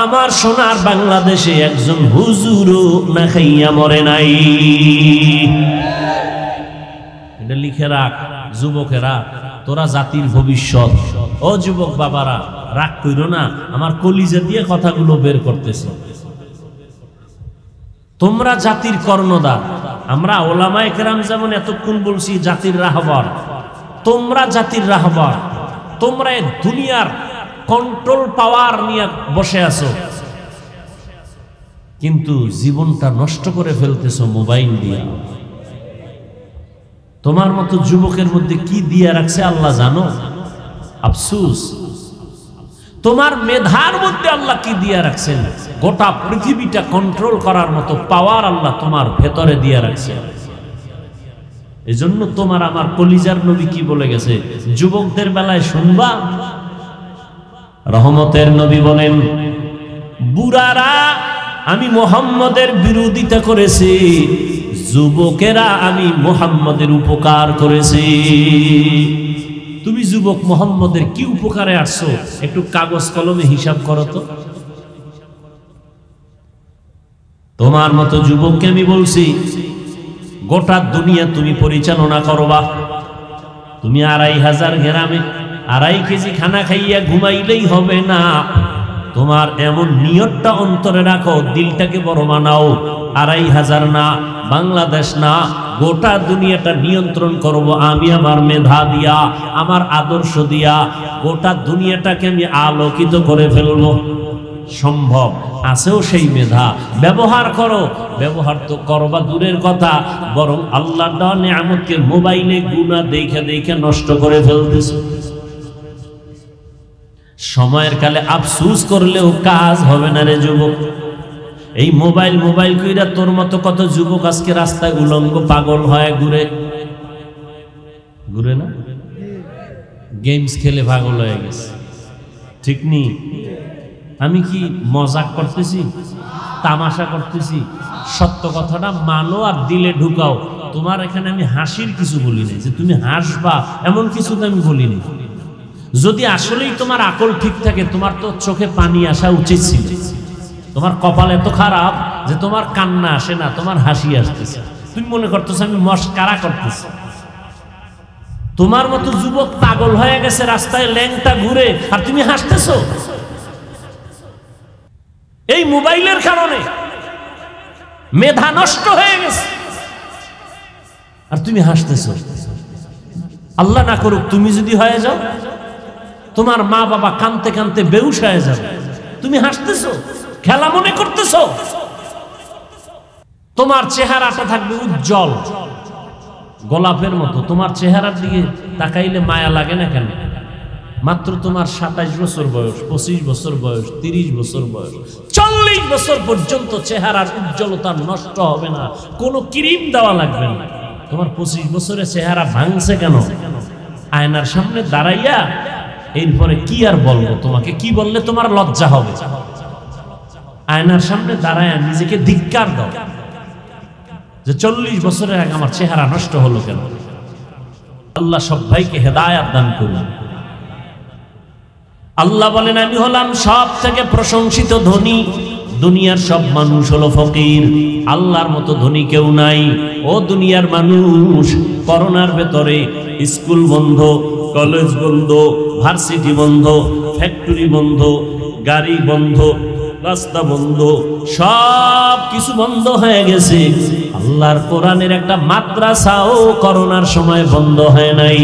আমার সোনার বাংলাদেশে একজন হুজুরও না খাইয়া মরে নাই। এটা লিখে রাখ যুবকেরা, তোরা জাতির ভবিষ্যৎ। ও যুবক বাবারা, রাগ কইরো না, আমার কলিজা দিয়ে কথাগুলো বের করতেছি। তোমরা জাতির কর্ণধার। আমরা ওলামায়ে কেরাম যেমন এতক্ষণ বলছি জাতির রাহবার, তোমরা জাতির রাহবার। তোমরা দুনিয়ার কন্ট্রোল পাওয়ার নিয়ে বসে আছো, কিন্তু জীবনটা নষ্ট করে ফেলতেছো মোবাইল দিয়ে। তোমার মতো যুবকের মধ্যে কি দিয়ে রাখছে আল্লাহ জানো? আফসোস। তোমার মেধার মধ্যে আল্লাহ কি দিয়ে রাখছেন? গোটা পৃথিবীটা কন্ট্রোল করার মতো পাওয়ার আল্লাহ তোমার ভেতরে দিয়ে রাখছে। এজন্য তোমার আমার কলিজার নবী কি বলে গেছে যুবকদের বেলায় শুনবা? রহমতের নবী বলেন, বুড়ারা আমি মুহাম্মদের বিরোধিতা করেছি, যুবকেরা আমি মুহাম্মদের উপকার করেছি। তুমি যুবক মুহাম্মদের কি উপকারে আসছো একটু কাগজ কলমে হিসাব করো তো। তোমার মতো যুবককে আমি বলছি গোটা দুনিয়া তুমি পরিচালনা করবা। তুমি 2500 গ্রামে 2.5 কেজি খানা খাইয়া ঘুমাইলেই হবে না। তোমার এমন নিয়তটা অন্তরে রাখো, দিলটাকে বড় বানাও। 2500 না, বাংলাদেশ না, গোটা দুনিয়াটা নিয়ন্ত্রণ করব আমি আমার মেধা দিয়া, আমার আদর্শ দিয়া। গোটা দুনিয়াটাকে আমি আলোকিত করে ফেলবো। সম্ভব আছেও সেই মেধা, ব্যবহার করো। ব্যবহার তো করবা দূরের কথা, বরং আল্লাহর দেওয়া নিয়ামতকে মোবাইলে গুনাহ দেখে দেখে নষ্ট করে ফেলতেছ। সময়ের কালে আফসোস করলেও কাজ হবে না রে যুবক। এই মোবাইল মোবাইল কইরা তোর মতো কত যুবক আজকে রাস্তায় উলঙ্গ পাগল হয়ে ঘুরে ঘুরে না, গেমস খেলে পাগল হয়ে গেছে। ঠিক নেই? আমি কি মজাক করতেছি, তামাশা করতেছি? সত্য কথাটা মানো আর দিলে ঢুকাও। তোমার এখানে আমি হাসির কিছু বলি নাই, যে তুমি হাসবা এমন কিছু তো আমি বলিনি। যদি আসলেই তোমার আকল ঠিক থাকে, তোমার তো চোখে পানি আসা উচিত ছিল। তোমার কপাল এত খারাপ যে তোমার কান্না আসে না, তোমার হাসি আসতেছে। তুমি মনে করতেছো আমি মস্কারা করতেছি। তোমার মতো যুবক পাগল হয়ে গেছে, রাস্তায় ল্যাংটা ঘুরে, আর তুমি হাসতেছো। এই মোবাইলের কারণে মেধা নষ্ট হয়ে গেছে, আর তুমি হাসতেছো। আল্লাহ না করুক তুমি যদি হয়ে যাও, তোমার মা বাবা কাঁদতে কাঁদতে বেহুশ হয়ে যাবে, তুমি হাসতেছো, খেলা মনে করতেছো। তোমার চেহারাটা থাকবে উজ্জ্বল গোলাপের মতো। তোমার চেহারার দিকে তাকাইলে মায়া লাগে না কেন? মাত্র তোমার 27 বছর বয়স, 25 বছর বয়স, 30 বছর বয়স, 40 বছর পর্যন্ত চেহারার উজ্জ্বলতা নষ্ট হবে না, কোনো ক্রিম দেওয়া লাগবে না। তোমার 25 বছরে চেহারা ভাঙছে কেন? আয়নার সামনে দাঁড়াইয়া এরপরে কি আর বলবো তোমাকে, কি বললে তোমার লজ্জা হবে? আয়নার সামনে দাঁড়াইয়া নিজেকে ধিক্কার দাও যে 40 বছরের আগে আমার চেহারা নষ্ট হলো কেন। আল্লাহ সব ভাইকে হেদায়েত দান করুন। আল্লাহ বলেন আমি হলাম সব থেকে প্রশংসিত ধনী, দুনিয়ার সব মানুষ হলো ফকির, আল্লাহর মতো ধনী কেউ নাই। ও দুনিয়ার মানুষ, করোনার ভেতরে স্কুল বন্ধ, কলেজ বন্ধ, ভার্সিটি বন্ধ, ফ্যাক্টরি বন্ধ, গাড়ি বন্ধ, রাস্তা বন্ধ, সব কিছু বন্ধ হয়ে গেছে। আল্লাহর কোরআনের একটা মাদ্রাসাও করোনার সময় বন্ধ হয় নাই।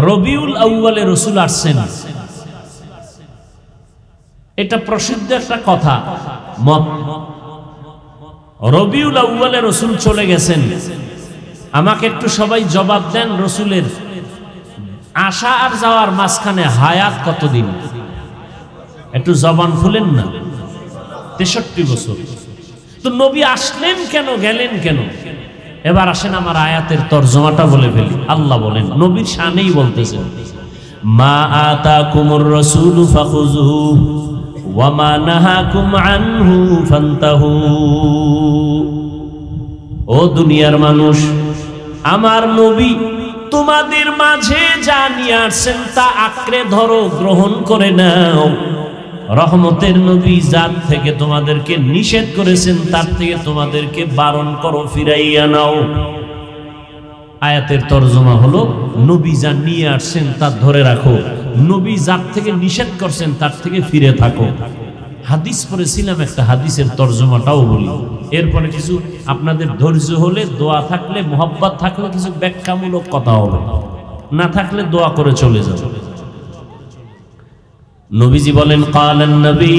রবিউল আউয়ালে রসুল আসছেন, এটা প্রসিদ্ধ একটা কথা মত। রবিউল আউয়ালে রসুল চলে গেছেন। আমাকে একটু সবাই জবাব দেন, রসুলের আসা আর যাওয়ার মাঝখানে হায়াত কতদিন? একটু জবান খুলেন না। 63 বছর। তো নবী আসলেন কেন, গেলেন কেন? এবার আসেন আমার আয়াতের তরজমাটা বলে ফেলি। আল্লাহ বলেন, নবীর শানেই বলতেছেন, মা আতাকুমুর রাসূলু ফাখুযুহু ওয়া মা নাহাকুম আনহু ফান্তাহু। ও দুনিয়ার মানুষ, আমার নবী তোমাদের মাঝে যা নিয়ে আসছেন তা আঁকড়ে ধরো, গ্রহণ করে নাও। রহমতের নবী যার থেকে তোমাদেরকে নিষেধ করেছেন তার থেকে তোমাদেরকে বারণ করো, ফিরাইয়া নাও। আয়াতের তরজমা হলো, নবী যা নিয়ে আসছেন তা ধরে রাখো, নবী যার থেকে নিষেধ করছেন তার থেকে ফিরে থাকো। হাদিস পড়েছিলাম, একটা হাদিসের তরজমাটাও বলি। এরপরে কিছু আপনাদের ধৈর্য হলে, দোয়া থাকলে, মোহাব্বত থাকলে কিছু ব্যাখ্যামূলক কথা হবে, না থাকলে দোয়া করে চলে যাবে। নবীজি বলেন, ক্বালান নবী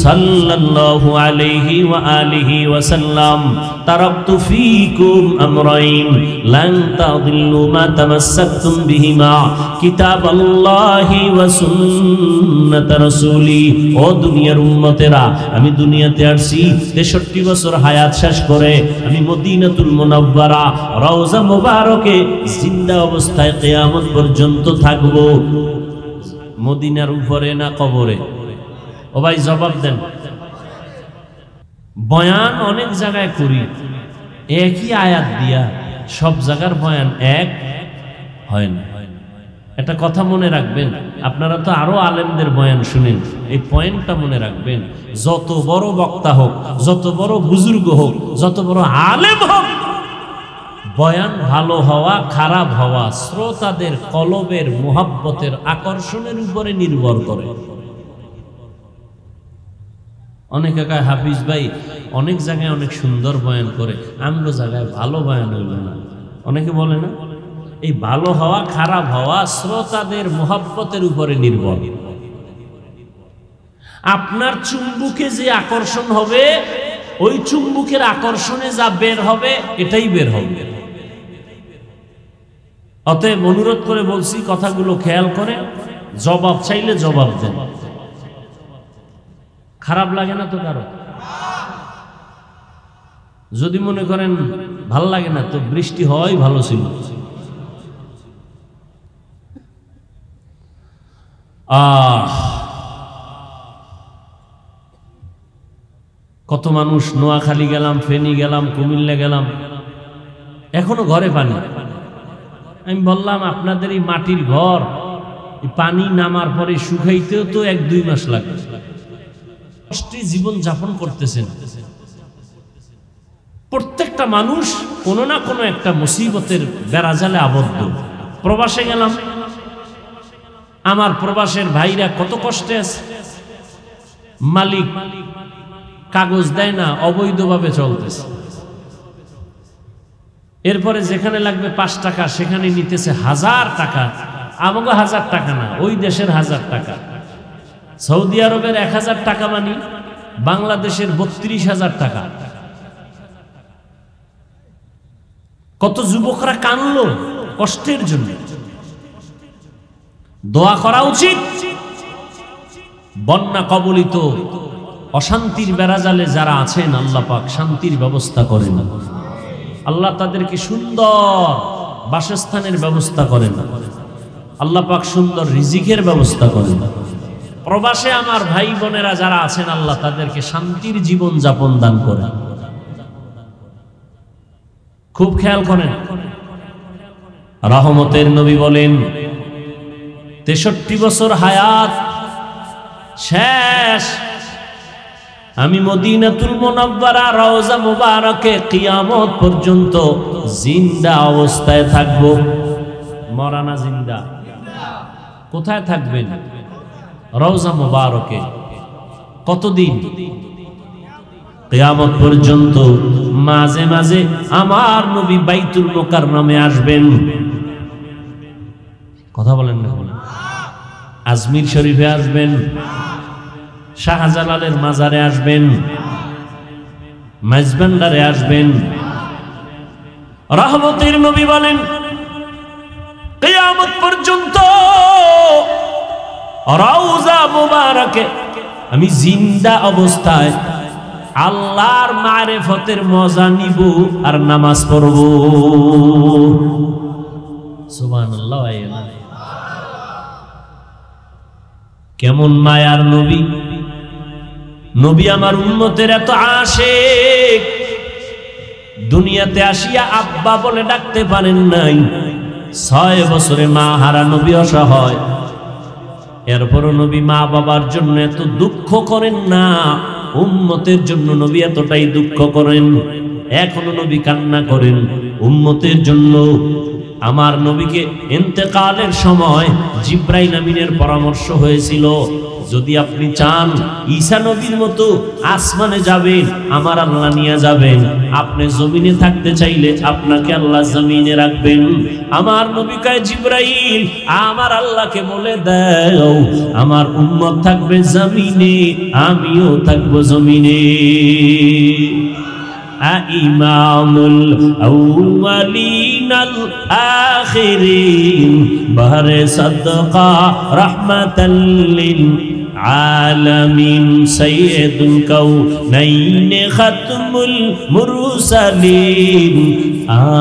সাল্লাল্লাহু আলাইহি ওয়া আলিহি ওয়া সাল্লাম, তারাকতু ফীকুম আমরাইন লান তাদিল্লু মা তামাসসাকতুম বিহিমা কিতাবাল্লাহি ওয়া সুন্নাত রাসূলি। ও দুনিয়ার উম্মতেরা, আমি দুনিয়াতে আসছি 63 বছর হায়াত শেষ করে। আমি মদিনাতুল মুনাওয়ারা রওজা মুবারকে জিন্দা অবস্থায় কিয়ামত পর্যন্ত থাকব। মদিনার উপরে না কবরে? ও ভাই জবাব দেন। বয়ান অনেক জায়গায় করি, একই আয়াত দিয়া সব জায়গার বয়ান এক হয় না। একটা কথা মনে রাখবেন, আপনারা তো আরো আলেমদের বয়ান শুনেন, এই পয়েন্টটা মনে রাখবেন। যত বড় বক্তা হোক, যত বড় বুজুর্গ হোক, যত বড় আলেম হোক, বয়ান ভালো হওয়া খারাপ হওয়া শ্রোতাদের কলবের মুহাব্বতের আকর্ষণের উপরে নির্ভর করে। অনেকে কয় হাফিজ ভাই অনেক জায়গায় অনেক সুন্দর বয়ান করে, আমগো জায়গায় ভালো বয়ান হইল না। অনেকে বলে না, এই ভালো হওয়া খারাপ হওয়া শ্রোতাদের মুহাব্বতের উপরে নির্ভর। আপনার চুম্বুকে যে আকর্ষণ হবে, ওই চুম্বুকের আকর্ষণে যা বের হবে এটাই বের হবে। অতএব অনুরোধ করে বলছি, কথাগুলো খেয়াল করে, জবাব চাইলে জবাব দেন। খারাপ লাগে না তো কারো? যদি মনে করেন ভাল লাগে না, তো বৃষ্টি হওয়াই ভালো ছিল। কত মানুষ নোয়াখালী গেলাম, ফেনী গেলাম, কুমিল্লা গেলাম, এখনো ঘরে পানি। আমি বললাম আপনাদের এই মাটির ঘর পানি নামার পরে শুকাইতেও তো 1-2 মাস লাগে, কষ্টে জীবন যাপন করতেছেন। প্রত্যেকটা মানুষ কোনো না কোনো একটা মুসিবতের বেড়াজালে আবদ্ধ। প্রবাসে গেলাম, আমার প্রবাসের ভাইরা কত কষ্টে আছে, মালিক কাগজ দেয় না, অবৈধভাবে চলতেছে। এরপরে যেখানে লাগবে 5 টাকা সেখানে নিতেছে 1000 টাকা। আমাকে 1000 টাকা না, ওই দেশের 1000 টাকা। সৌদি আরবের 1000 টাকা মানে বাংলাদেশের 32,000 টাকা। কত যুবকরা কানলো কষ্টের জন্য। দোয়া করা উচিত। বন্যা কবলিত অশান্তির বেড়াজালে যারা আছেন, আল্লাহ পাক শান্তির ব্যবস্থা করেন, আল্লাহ তাদেরকে সুন্দর বাসস্থানের ব্যবস্থা করেন, আল্লাহ পাক সুন্দর রিজিকের ব্যবস্থা করেন। প্রবাসে আমার ভাই বোনেরা যারা আছেন, আল্লাহ তাদেরকে শান্তির জীবন যাপন দান করেন। খুব খেয়াল করেন, রহমতের নবী বলেন 63 বছর হায়াত শেষ, আমি মদিনাতুল মুনাওয়ারা রওজা মুবারকে কিয়ামত পর্যন্ত জিন্দা অবস্থায় থাকব। মরা না জিন্দা? কোথায় থাকবেন? রওজা মুবারকে। কতদিন? কিয়ামত পর্যন্ত। মাঝে মাঝে আমার নবী বাইতুল মুকাররমে আসবেন। কথা বলেন না? আজমির শরীফে আসবেন, শাহজালালের মাজারে আসবেন, মাইজবান্ডারে আসবেন। রহমতের নবী বলেন কিয়ামত পর্যন্ত রওজা মুবারকে আমি জিন্দা অবস্থায় আল্লাহর মারিফতের মজা নিব আর নামাজ পড়ব। সুবহানাল্লাহ। কেমন মায়ার নবী! নবী আমার উম্মতের এত আশিক, দুনিয়াতে আসিয়া আব্বা বলে ডাকতে পারেন নাই। 6 বছরে মা হারা নবী অসহায়, এরপরও নবী মা বাবার জন্য এত দুঃখ করেন না। উম্মতের জন্য নবী এতটাই দুঃখ করেন, এখনো নবী কান্না করেন উম্মতের জন্য। আমার নবীকে ইন্তেকালের সময় জিব্রাইল আমিনের পরামর্শ হয়েছিল, যদি আপনি চান ঈসা নবীর মতো আসমানে যাবেন, আমার আল্লাহ নিয়ে যাবেন। আপনি জমিনে থাকতে চাইলে আপনাকে আল্লাহ জমিনে রাখবেন। আমার নবী কয়, জিব্রাইল আমার আল্লাহকে বলে দাও আমার উম্মত থাকবে জমিনে, আমিও থাকবো জমিনে। ইমামুল আউয়ালিনাল আখিরিন বাহরে সাদকা রাহমাতাল লিল আলামিন সাইয়্যিদুল কাউনাইন খাতমুল মুরসালিন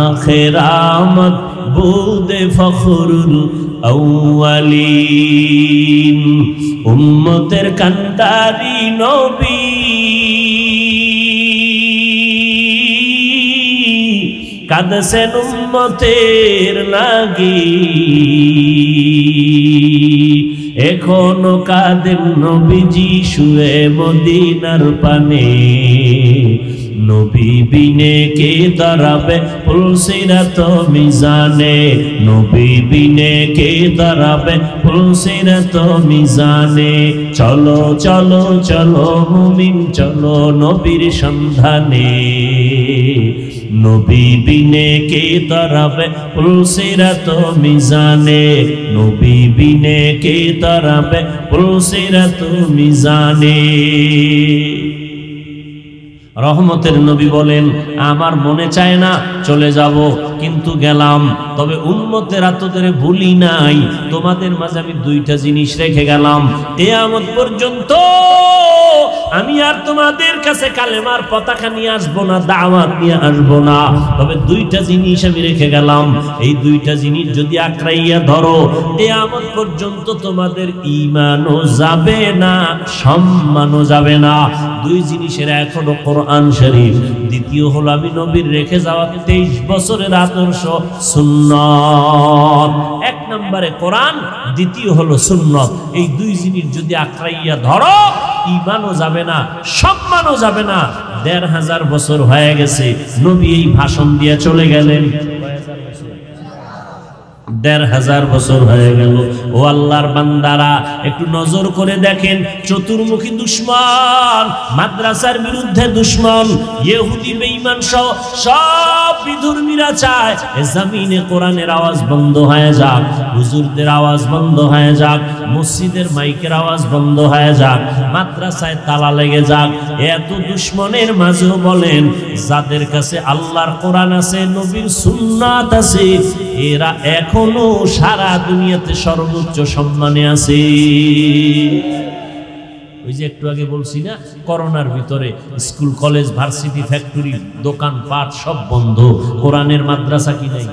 আখিরামত বুদে ফখরুল আউয়ালিন। উম্মতের কান্ডারি নবী কাঁদছেন উম্মতের লাগি, এখনো কাঁদেন নবীজি শুয়ে মদিনার পানে। নবী বিনে কে দাঁড়াবে পুলসিরাত মিজানে, নবী বিনে কে দাঁড়াবে পুলসিরাত মিজানে। চলো চলো চলো মুমিন চলো নবীর সন্ধানে, নবী বিনে কে দাঁড়াবে পুলসিরাত মিজানে, নবী বিনে কে দাঁড়াবে পুলসিরাত মিজানে। রহমতের নবী বলেন, আমার মনে চায় না চলে যাব, কিন্তু গেলাম। তবে উম্মতেরা তোদের ভুলি নাই, তোমাদের মাঝে আমি দুইটা জিনিস রেখে গেলাম। কিয়ামত পর্যন্ত আমি আর তোমাদের কাছে কালেমার পতাকা নিয়ে আসবো না, দাওয়াত নিয়ে আসবো না। তবে দুইটা জিনিস আমি রেখে গেলাম, এই দুইটা জিনিস যদি আঁকড়াইয়া ধরো, কিয়ামত পর্যন্ত তোমাদের ঈমানও যাবে না, সম্মানও যাবে না। দুই জিনিসের এক হলো কোরআন শরীফ, দ্বিতীয় হলো আমি নবীর রেখে যাওয়া 23 বছরের আদর্শ সুন্নাত। এক নম্বরে কোরআন, দ্বিতীয় হলো সুন্নাত। এই দুই জিনিস যদি আঁকড়াইয়া ধরো, ঈমানও যাবে না, সম্মানও যাবে না। 1500 বছর হয়ে গেছে নবী এই ভাষণ দিয়ে চলে গেলেন। 1500 বছর হয়ে গেল। ও আল্লাহর বান্দারা, একটু নজর করে দেখেন, চতুর্মুখী দুশমন, মাদ্রাসার বিরুদ্ধে দুশমন, ইহুদি বেঈমান সহ সব বিধর্মীরা চায় এ জমিনে কোরআনের আওয়াজ বন্ধ হয়ে যাক, হুজুরদের আওয়াজ বন্ধ হয়ে যাক, মসজিদের মাইকের আওয়াজ বন্ধ হয়ে যাক, মাদ্রাসায় তালা লেগে যাক। এত দুশমনের মাঝেও বলেন, যাদের কাছে আল্লাহর কোরআন আছে, নবীর সুন্নাত আছে, এরা এখনো সারা দুনিয়াতে সর্বোচ্চ সম্মানে আছে। ওই যে একটু আগে বলছি না, করোনার ভিতরে স্কুল কলেজ ভার্সিটি ফ্যাক্টরি দোকান পাট সব বন্ধ, কোরআনের মাদ্রাসা কি নাই?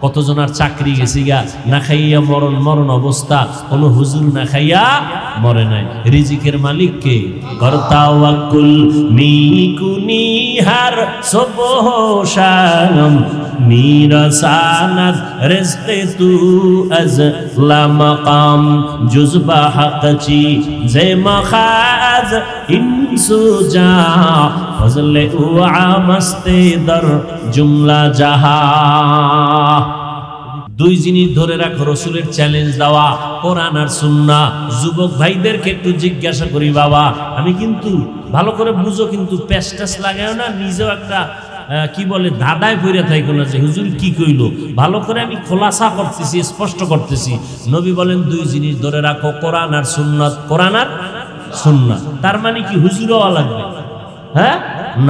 কতজনার চাকরি গেছি গা, না খাইয়া মরণ অবস্থা, কোন হুজুর না খাইয়া মরে নাই। রিজিকের মালিক কে? করতাওয়াক্কুল মিকুনিহার সুবহ শাম মিরাসানাত রিজকে তু আজ লা মাকাম জুজবা হাকচি জে মাখাজ ইনসুজা ফজলে উআ মস্তে দর জুমলা জাহা। দুই জিনিস ধরে রাখো, রসুলের চ্যালেঞ্জ দেওয়া, কোরআন আর সুন্নাহ। যুবক ভাইদেরকে একটু জিজ্ঞাসা করি, বাবা আমি কিন্তু ভালো করে বুঝো, কিন্তু প্যাস্টাস লাগাও না, নিজেও একটা কি বলে দাদায় পড়ে থাকো না যে হুজুর কি কইল। ভালো করে আমি খোলাসা করতেছি, স্পষ্ট করতেছি। নবী বলেন দুই জিনিস ধরে রাখো, কোরআন আর সুন্নাত। কোরআন আর সুন্নাত তার মানে কি হুজুরও লাগবে? হ্যাঁ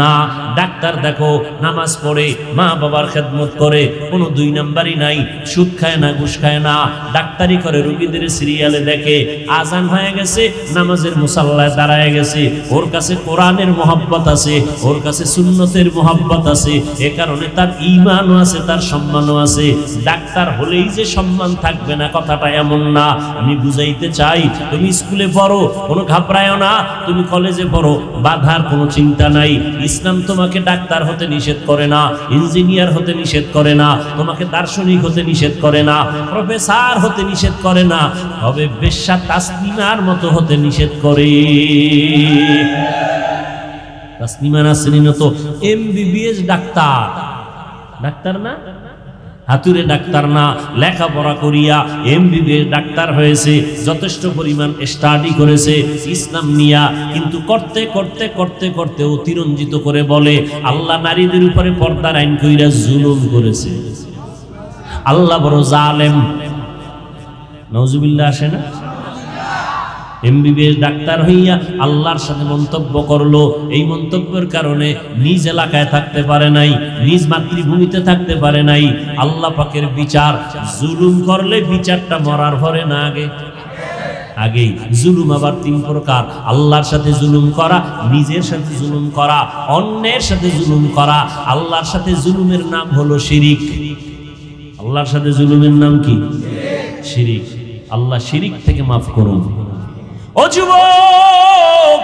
না, ডাক্তার দেখো নামাজ পড়ে, মা বাবার খেদমত করে, কোনো দুই নাম্বারই নাই, সুদ খায় না, ঘুষ খায় না, ডাক্তারি করে, রোগীদের সিরিয়ালে দেখে, আজান হয়ে গেছে, নামাজের মুসাল্লায় দাঁড়ায় গেছে, ওর কাছে কোরআনের মহব্বত আছে, ওর কাছে সুন্নতের মহব্বত আছে, এ কারণে তার ঈমানও আছে, তার সম্মানও আছে। ডাক্তার হলেই যে সম্মান থাকবে না, কথাটা এমন না। আমি বুঝাইতে চাই, তুমি স্কুলে পড়ো, কোনো ঘাবড়ায়ও না, তুমি কলেজে পড়ো, বাধার কোনো চিন্তা নাই। ইসলাম তোমাকে ডাক্তার হতে নিষেধ করে না, ইঞ্জিনিয়ার হতে নিষেধ করে না, তোমাকে দার্শনিক হতে নিষেধ করে না, প্রফেসর হতে নিষেধ করে না, তবে বেশ্যা তাসনিমার মতো হতে নিষেধ করে। তাসনিমা নাসরিন তো এমবিবিএস ডাক্তার, ডাক্তার না, হাতুরে ডাক্তার না, লেখাপড়া করিয়া এমবিবিএস ডাক্তার হয়েছে, যথেষ্ট পরিমাণ স্টাডি করেছে ইসলাম নিয়া, কিন্তু করতে করতে করতে করতে অতিরঞ্জিত করে বলে আল্লাহ নারীদের উপরে পর্দার আইন কইরা জুলুম করেছে, আল্লাহ বড় জালেম। নাউজুবিল্লাহ আসে না? এমবিবিএস ডাক্তার হইয়া আল্লাহর সাথে মন্তব্য করলো, এই মন্তব্যের কারণে নিজ এলাকায় থাকতে পারে নাই, নিজ মাতৃভূমিতে থাকতে পারে নাই। আল্লাহ পাকের বিচার, জুলুম করলে বিচারটা মরার পরে না আগে? আগেই। জুলুম আবার তিন প্রকার, আল্লাহর সাথে জুলুম করা, নিজের সাথে জুলুম করা, অন্যের সাথে জুলুম করা। আল্লাহর সাথে জুলুমের নাম হলো শিরিক। আল্লাহর সাথে জুলুমের নাম কি? শিরিক। আল্লাহ শিরিক থেকে মাফ করুন। ও যুবক,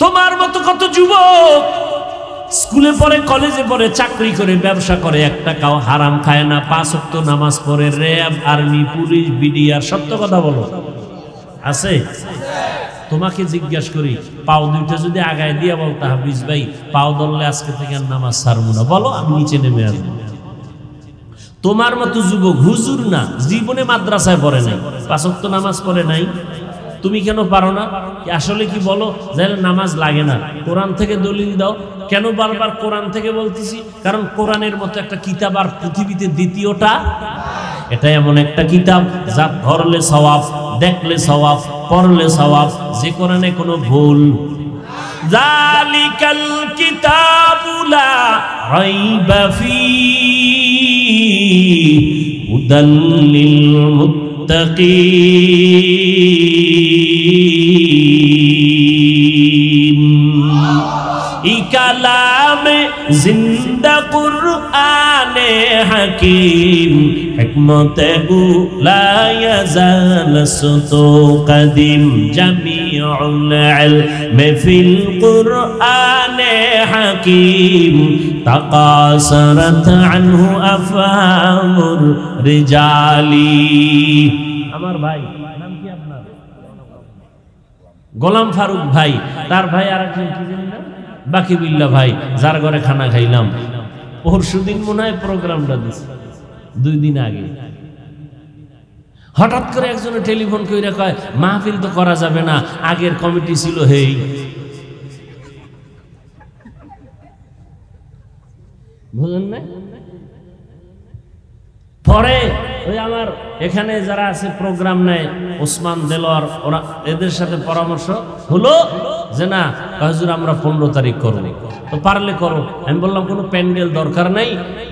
তোমার মতো কত যুবক স্কুলে পড়ে, কলেজে পড়ে, চাকরি করে, ব্যবসা করে, একটা কাও হারাম খায় না, 5 ওয়াক্ত নামাজ পড়ে, র্যাব, আর্মি, পুলিশ, বিডিআর, সত্য কথা বলো আছে? তোমাকে জিজ্ঞাসা করি, পাও দুইটা যদি আগায় দিয়ে বলতে, হাফিজ ভাই পাও ধরলে আজকে থেকে আর নামাজ ছাড়বো না, বলো আমি নিচে নেমে আসবো। তোমার মতো যুবক, হুজুর না, জীবনে মাদ্রাসায় পড়ে নাই, 5 ওয়াক্ত নামাজ পড়ে নাই, তুমি কেন পারো না? আসলে কি বলো, যাহলে নামাজ লাগে না, কোরআন থেকে দলিল দাও। কেন বারবার কোরআন থেকে বলতেছি? কারণ কোরআনের মতো একটা কিতাব আর পৃথিবীতে দ্বিতীয়টা, এটা এমন একটা কিতাব যা ধরলে সওয়াব, দেখলে সওয়াব, পড়লে সওয়াব, যে কোরআনে কোনো ভুল। যালিকাল কিতাবু লা রাইবা ফীহি হুদাল লিল মুত্তাকিন। ই কালামে জিন্দা কুরআনে হাকিম, হিকমতে উলা ইয়াজাল সুতু কদিম। জামিউল ইলমি ফিল কুরআনে হাকিম, তাকাসারাত আনহু আফহামুর রিজালি। আমার ভাই নাম কি আপনার? গোলাম ফারুক ভাই, তার ভাই আরেকজন কি জানেন না, বাকি বিল্লাহ ভাই, যার ঘরে খানা খাইলাম। পরশুদিন মনে হয় প্রোগ্রামটা দিছে, 2 দিন আগে। হঠাৎ করে একজনে টেলিফোন কইরা কয় মাহফিল তো করা যাবে না, আগের কমিটি ছিল। হেই বুঝলেন না? পরে ওই আমার এখানে যারা আছে প্রোগ্রাম নেয়, ওসমান দেলোয়ার, ওরা এদের সাথে পরামর্শ হলো যে না হুজুর আমরা 15 তারিখ করব, তো পারলে করো। আমি বললাম কোনো প্যান্ডেল দরকার নাই,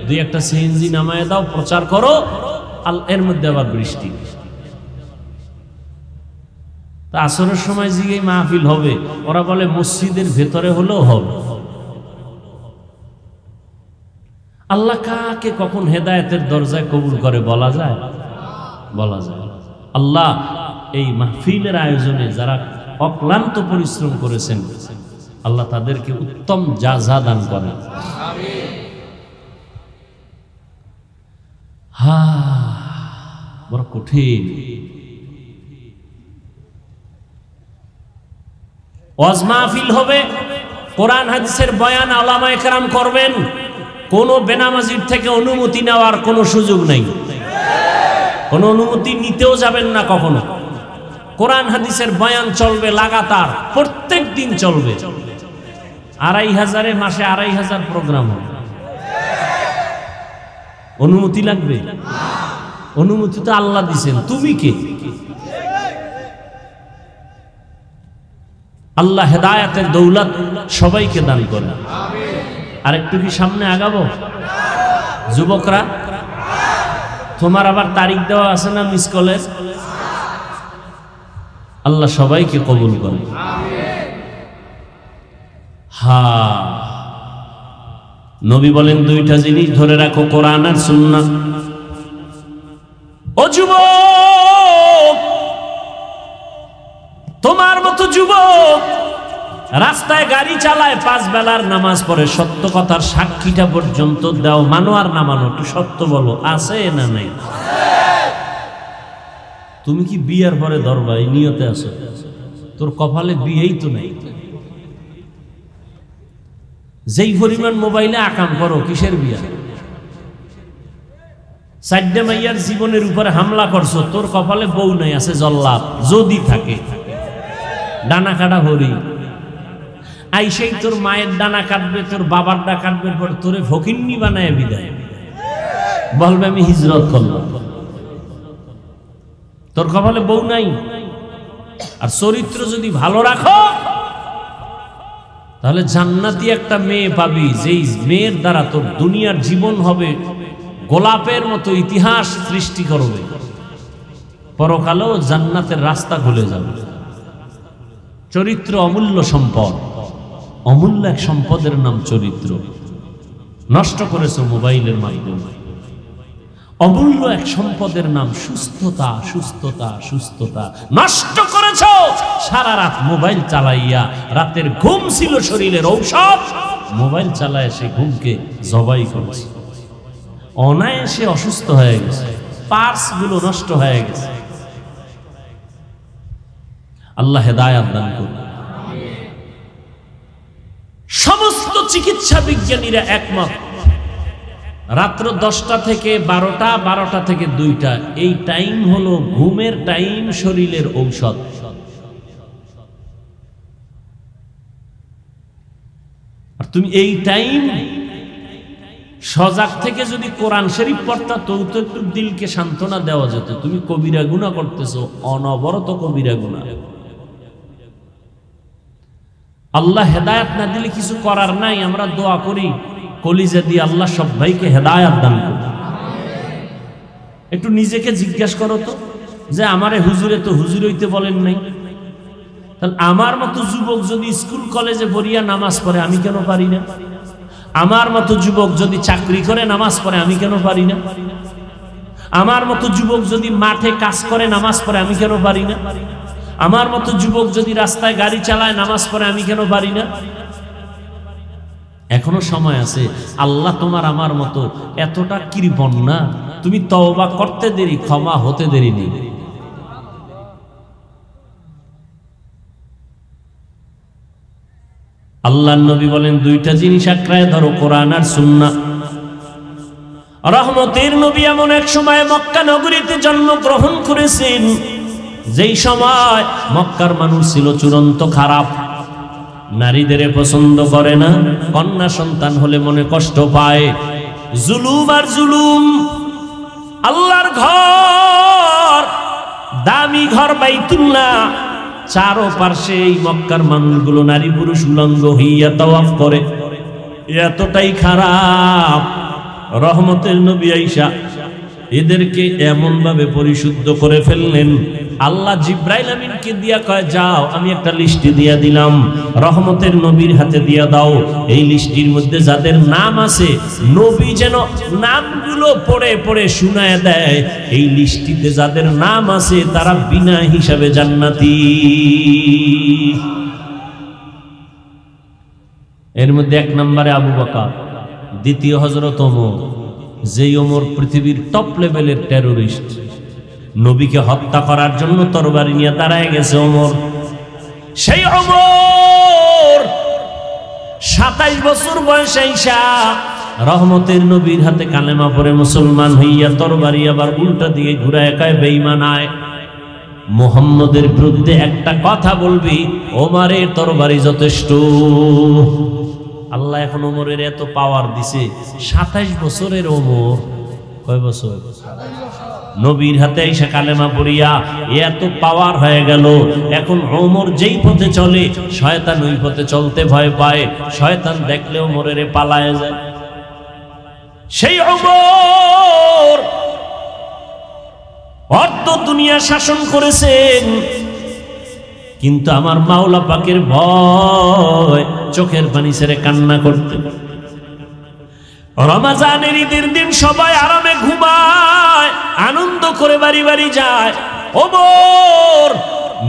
2-1টা সিএনজি নামায় দাও, প্রচার করো। এর মধ্যে আবার বৃষ্টি। তা আসরের সময় জিগেই মাহফিল হবে, ওরা বলে মসজিদের ভেতরে হলেও হবে। আল্লাহ কাকে কখন হেদায়েতের দরজায় কবুল করে বলা যায়? বলা যায়। আল্লাহ এই মাহফিলের আয়োজনে যারা অক্লান্ত পরিশ্রম করেছেন, আল্লাহ তাদেরকে উত্তম জাযা দান করেন। বড় কঠিন। ওয়াজ মাহফিল হবে, কোরআন হাদিসের বয়ান উলামায়ে কেরাম করবেন। কোনো বেনামাজির থেকে অনুমতি নেওয়ার কোনো সুযোগ নেই, কোনো অনুমতি নিতেও যাবেন না কখনো। কোরআন হাদিসের বয়ান চলবে লাগাতার, প্রত্যেক দিন চলবে। 2500 মাসে 2500 প্রোগ্রাম হবে। অনুমতি লাগবে? অনুমতি তো আল্লাহ দিছেন, তুমি কে? আল্লাহ হেদায়েতের দৌলত সবাইকে দান করেন। আর একটু কি সামনে আগাবো? যুবকরা, তোমার আবার তারিখ দেওয়া আছে না মিস কলেজ? আল্লাহ সবাইকে কবুল করেন। নবী বলেন 2টা জিনিস ধরে রাখো, কোরআন আর সুন্নাহ। ও যুবক, তোমার মতো যুবক রাস্তায় গাড়ি চালায়, 5 বেলার নামাজ পড়ে, সত্য কথার সাক্ষীটা পর্যন্ত দাও। মানো আর না মানো, একটু সত্য বলো, আছে না নাই? তুমি কি বিয়ার পরে ধরবা এই নিয়তে আছো? তোর কপালে বিয়েই তো নাই। যেই পরিমাণ মোবাইলে আকাম করো, কিসের বিয়া? 4 মাইয়ার জীবনের উপরে হামলা করছো, তোর কপালে বউ নাই, আছে জল্লাদ। যদি থাকে ডানা কাটা হরি, আইসেই তোর মায়ের ডানা কাটবে, তোর বাবার ডানা কাটবে, পর তোরে ফকিন্নি বানায় বিদায় বলবে আমি হিজরত করলাম। তোর কপালে বউ নাই। আর চরিত্র যদি ভালো রাখো, তাহলে জান্নাতি একটা মেয়ে পাবি, যেই মেয়ের দ্বারা তোর দুনিয়ার জীবন হবে গোলাপের মতো, ইতিহাস সৃষ্টি করবে। পরকালেও জান্নাতের রাস্তা খুলে যাবে। চরিত্র অমূল্য সম্পদ, অমূল্য এক সম্পদের নাম চরিত্র। নষ্ট করেছো মোবাইলের মাধ্যমে। অমূল্য এক সম্পদের নাম সুস্থতা, সুস্থতা, সুস্থতা নষ্ট করেছো সারা রাত মোবাইল চালাইয়া। রাতের ঘুম ছিল শরীরের ঔষধ, মোবাইল চালায় সে ঘুমকে জবাই করেছে। অনায়াসে অসুস্থ হয়ে গেছে, পার্স গুলো নষ্ট হয়ে গেছে। আল্লাহ হেদায়েত দান করুন। সমস্ত চিকিৎসা বিজ্ঞানীরা একমত, রাত্র 10টা থেকে 12টা, 12টা থেকে 2টা, এই টাইম হলো ঘুমের টাইম, শরীরের ঔষধ। আর তুমি এই টাইম সজাগ থেকে যদি কোরআন শরীফ পড়তা তো একটু দিলকে সান্ত্বনা দেওয়া যেত। তুমি কবিরা গুনাহ করতেছো, অনবরত কবিরা গুনাহ। আল্লাহ হেদায়েত না দিলে কিছু করার নাই, আমরা দোয়া করি কলিজা দিয়ে আল্লাহ সব ভাইকে হেদায়েত দান করুন। একটু নিজেকে জিজ্ঞাসা করো তো, যে আমারে হুজুরে তো হুজুর হইতে বলেন নাই, তাহলে আমার মতো যুবক যদি স্কুল কলেজে পড়িয়া নামাজ পড়ে আমি কেন পারি না? আমার মতো যুবক যদি চাকরি করে নামাজ পড়ে আমি কেন পারি না? আমার মতো যুবক যদি মাঠে কাজ করে নামাজ পড়ে আমি কেন পারি না? আমার মতো যুবক যদি রাস্তায় গাড়ি চালায় নামাজ পড়ে আমি কেন পারি না? এখনো সময় আছে। আল্লাহ তোমার আমার মতো এতটা কৃপণ না, তুমি তওবা করতে দেরি, ক্ষমা হতে দেরি নেই। আল্লাহর নবী বলেন দুইটা জিনিস আঁকড়ায় ধরো, কোরআন আর সুন্নাহ। রহমতের নবী এমন এক সময় মক্কা নগরীতে জন্মগ্রহণ করেছেন যেই সময় মক্কার মানুষ ছিল চূড়ান্ত খারাপ, নারীদের পছন্দ করে না, কন্যা সন্তান হলে মনে কষ্ট পায়, জুলুম আর জুলুম। আল্লাহর ঘর, দামি ঘর বাইতুল্লাহ, চারো পার্শ্বে এই মক্কার মানুষগুলো নারী পুরুষ উলঙ্গ হইয়া তাওয়াফ করে, এতটাই খারাপ। রহমতের নবী আয়েশা এদেরকে এমন ভাবে পরিশুদ্ধ করে ফেললেন, আল্লাহ জিব্রাইল আমিনকে দিয়া কয় যাও আমি একটা লিস্ট দিয়া দিলাম, রহমতের নবীর হাতে দিয়া দাও। এই লিস্টির মধ্যে যাদের নাম আছে নবী যেন নামগুলো পড়ে পড়ে শুনায় দেয়, এই লিস্টিতে যাদের নাম আছে তারা বিনা হিসাবে জান্নাতি। এর মধ্যে এক নম্বরে আবু বকর, দ্বিতীয় হযরত ওমর, যেই ওমর পৃথিবীর টপ লেভেলের টেরোরিস্ট, নবীকে হত্যা করার জন্য তরবারি নিয়ে দাঁড়ায় গেছে ওমর। সেই ওমর 27 বছর বয়সে আইসা রহমতের নবীর হাতে কালেমা পড়ে মুসলমান হইয়া তরবারি আবার উল্টা দিয়ে ঘুরায় কয় বেঈমান আয়, মুহাম্মদের বিরুদ্ধে একটা কথা বলবি, ওমরের তরবারি যথেষ্ট। আল্লাহ এখন ওমরের এত পাওয়ার দিছে, 27 বছরের ওমর, কয় বছর? নবীর হাতে এসে কালেমা পড়িয়া এত পাওয়ার হয়ে গেল। এখন ওমর যেই পথে চলে শয়তান ওই পথে চলতে ভয় পায়, শয়তান দেখলে ওমরের পালায় যায়। সেই ওমর অর্ধ দুনিয়া শাসন করেছেন, কিন্তু আমার মাওলা পাকের ভয় চোখের পানি ছেড়ে কান্না করতে। রমজানের ঈদের দিন সবাই আরামে ঘুমায়, আনন্দ করে বাড়ি বাড়ি যায়, ওমর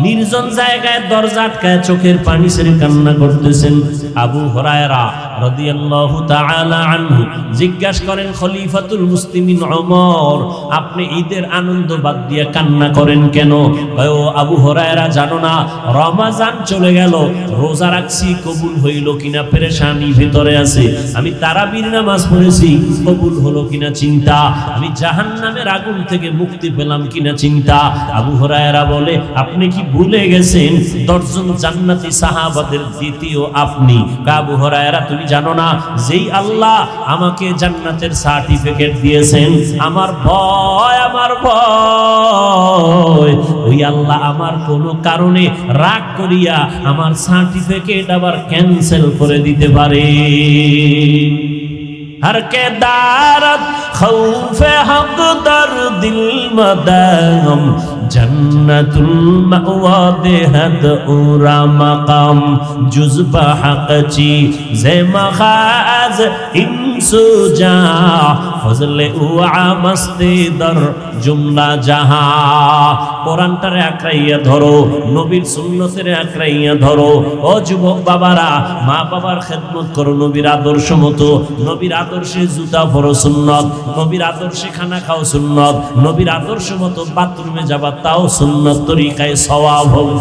নির্জন জায়গায় দরজা আটকায় চোখের পানি ছেড়ে কান্না করতেছেন। আবু হুরায়রা রাদিয়াল্লাহু তাআলা আনহু জিজ্ঞাসা করেন খলিফাতুল মুসলিমিন ওমর, আপনি ঈদের আনন্দ বাদ দিয়ে কান্না করেন কেন? ও আবু হুরায়রা, জানো না রমজান চলে গেল, রোজা রাখছি কবুল হইল কিনা পেরেশানি ভিতরে আছে, আমি তারাবির নামাজ পড়েছি কবুল হলো কিনা চিন্তা, আমি জাহান্নামের আগুন থেকে মুক্তি পেলাম কিনা চিন্তা। আবু হুরায়রা বলে আপনি কি ভুলে গেছেন 10 জন জান্নাতি সাহাবাদের দ্বিতীয় আপনি? আবু হুরায়রা, তুমি জানো না যেই আল্লাহ আমাকে জান্নাতের সার্টিফিকেট দিয়েছেন, আমার ভয় ওই আল্লাহ আমার কোনো কারণে রাগ করিয়া আমার সার্টিফিকেট আবার ক্যান্সেল করে দিতে পারে। हर के दारत खौफे हक दर दिल मदाम जन्नतुल मअवा देहद उरा मकाम जुज़बा हक़ची ज़े मखाज़ इंसु जा फज़ले उआ मस्ती दर जुमला जहा। কোরআনটারে আঁকড়াইয়া ধরো, নবীর সুন্নতের আঁকড়াইয়া ধরো। ও যুবক বাবারা, মা বাবার খেদমত করো নবীর আদর্শ মতো। নবীর আদর্শে জুতা পরো সুন্নত, নবীর আদর্শে খানা খাও সুন্নত, নবীর আদর্শ মতো বাথরুমে যাবা তাও সুন্নত তরিকায় সওয়াব হবে।